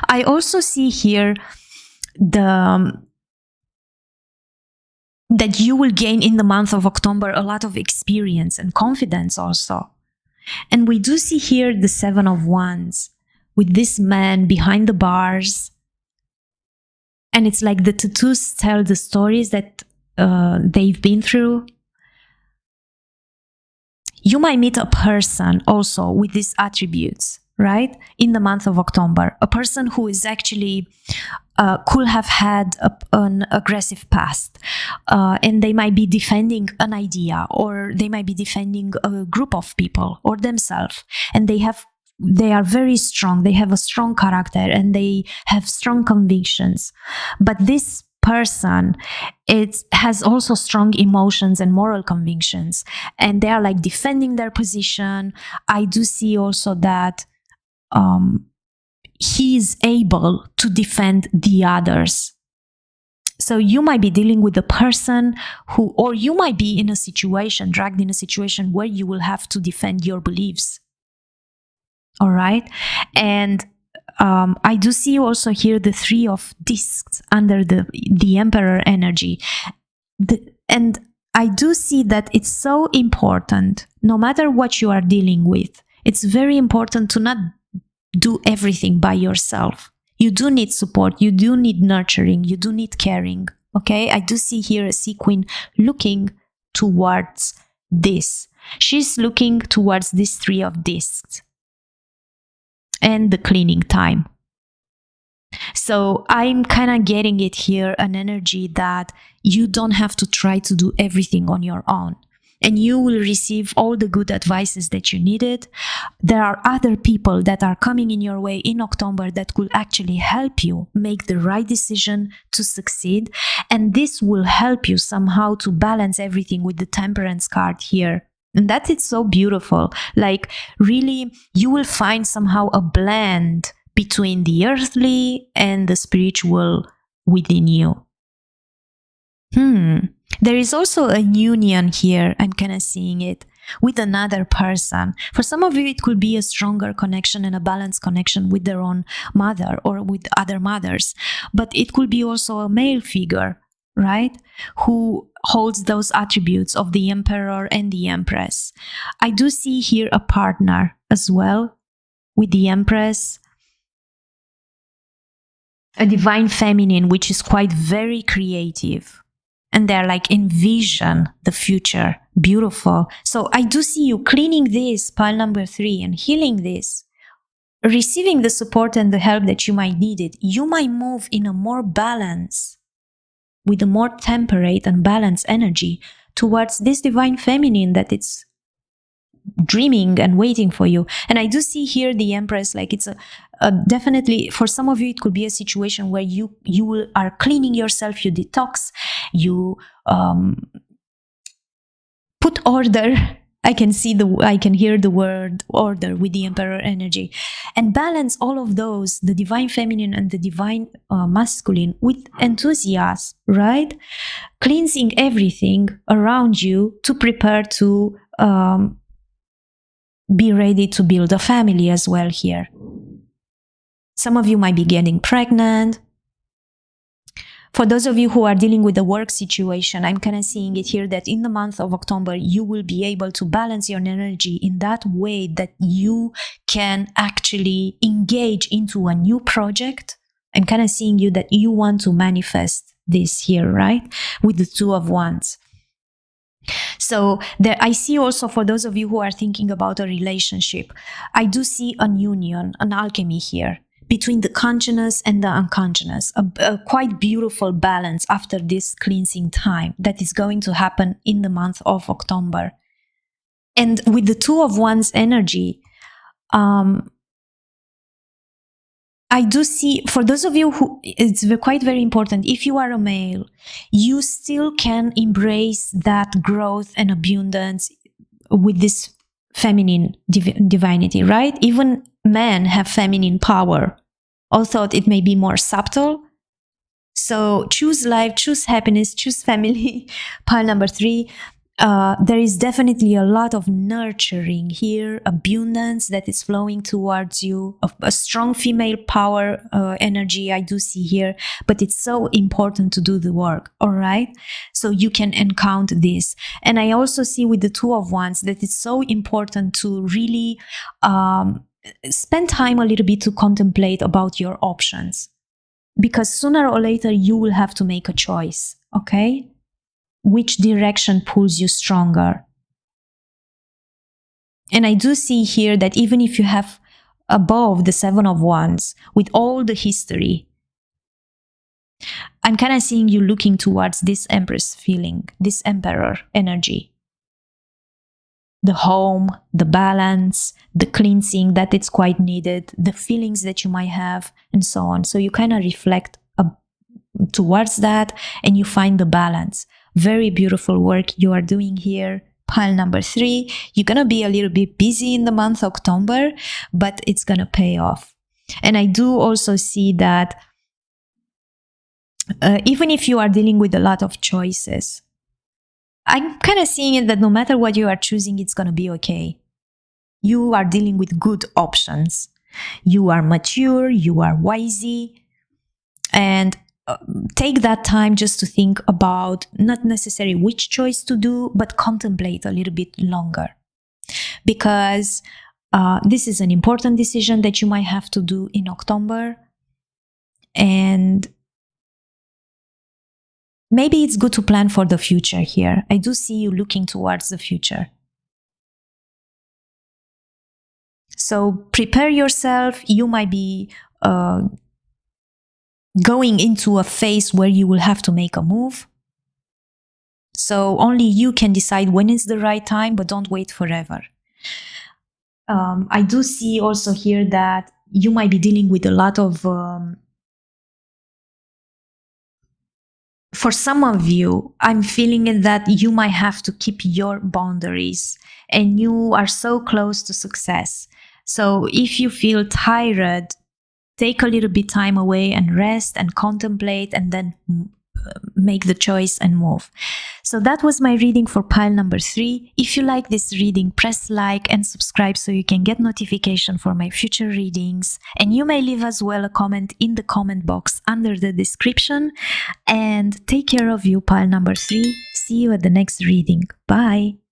I also see here that you will gain in the month of October a lot of experience and confidence also. And we do see here the Seven of Wands with this man behind the bars. And it's like the tattoos tell the stories that they've been through. You might meet a person also with these attributes, right? In the month of October, a person who is actually could have had an aggressive past, and they might be defending an idea, or they might be defending a group of people or themselves, and they are very strong. They have a strong character and they have strong convictions. But this person, it has also strong emotions and moral convictions, and they are like defending their position. I do see also that he is able to defend the others. So you might be dealing with a person who, or you might be in a situation, dragged in a situation where you will have to defend your beliefs. All right. And I do see also here the Three of Discs under the Emperor energy. And I do see that it's so important, no matter what you are dealing with, it's very important to not do everything by yourself. You do need support, you do need nurturing, you do need caring. Okay, I do see here a Sea Queen looking towards this. She's looking towards this Three of Discs and the cleaning time. So I'm kind of getting it here, an energy that you don't have to try to do everything on your own, and you will receive all the good advices that you needed. There are other people that are coming in your way in October that could actually help you make the right decision to succeed, and this will help you somehow to balance everything with the Temperance card here. And that is so beautiful. Like really, you will find somehow a blend between the earthly and the spiritual within you. There is also a union here, I'm kind of seeing it, with another person. For some of you, it could be a stronger connection and a balanced connection with their own mother or with other mothers. But it could be also a male figure, right? Who holds those attributes of the Emperor and the Empress. I do see here a partner as well with the Empress. A divine feminine, which is quite very creative. And they're like, envision the future. Beautiful. So I do see you cleaning this, pile number 3, and healing this. Receiving the support and the help that you might need it. You might move in a more balance, with a more temperate and balanced energy towards this divine feminine that it's dreaming and waiting for you. And I do see here the Empress, like it's definitely for some of you it could be a situation where you are cleaning yourself, you detox, you put order. I can hear the word order with the Emperor energy, and balance all of those, the divine feminine and the divine masculine, with enthusiasm, right? Cleansing everything around you to prepare to be ready to build a family as well here. Some of you might be getting pregnant. For those of you who are dealing with the work situation, I'm kind of seeing it here that in the month of October, you will be able to balance your energy in that way that you can actually engage into a new project. I'm kind of seeing you that you want to manifest this here, right? With the Two of Wands. So there, I see also for those of you who are thinking about a relationship, I do see an union, an alchemy here, between the consciousness and the unconscious, a quite beautiful balance after this cleansing time that is going to happen in the month of October. And with the Two of Wands energy, I do see, for those of you who, it's quite very important, if you are a male, you still can embrace that growth and abundance with this feminine divinity, right? Even men have feminine power, although it may be more subtle. So choose life, choose happiness, choose family. Pile number 3. There is definitely a lot of nurturing here, abundance that is flowing towards you, a strong female power energy I do see here, but it's so important to do the work, all right? So you can encounter this. And I also see with the Two of Wands that it's so important to really spend time a little bit to contemplate about your options, because sooner or later you will have to make a choice, okay? Which direction pulls you stronger? And I do see here that even if you have above the Seven of Wands, with all the history, I'm kind of seeing you looking towards this Empress feeling, this Emperor energy. The home, the balance, the cleansing that it's quite needed, the feelings that you might have, and so on. So you kind of reflect towards that and you find the balance. Very beautiful work you are doing here. Pile number 3. You're going to be a little bit busy in the month of October, but it's going to pay off. And I do also see that even if you are dealing with a lot of choices, I'm kind of seeing it that no matter what you are choosing, it's going to be okay. You are dealing with good options. You are mature, you are wisey, and take that time just to think about not necessarily which choice to do, but contemplate a little bit longer. Because this is an important decision that you might have to do in October. And maybe it's good to plan for the future here. I do see you looking towards the future. So prepare yourself. You might be going into a phase where you will have to make a move. So only you can decide when is the right time, but don't wait forever. I do see also here that you might be dealing with a lot of, for some of you, I'm feeling it that you might have to keep your boundaries and you are so close to success. So if you feel tired, take a little bit time away and rest and contemplate and then make the choice and move. So that was my reading for pile number 3. If you like this reading, press like and subscribe so you can get notification for my future readings. And you may leave as well a comment in the comment box under the description. And take care of you, pile number 3. See you at the next reading. Bye.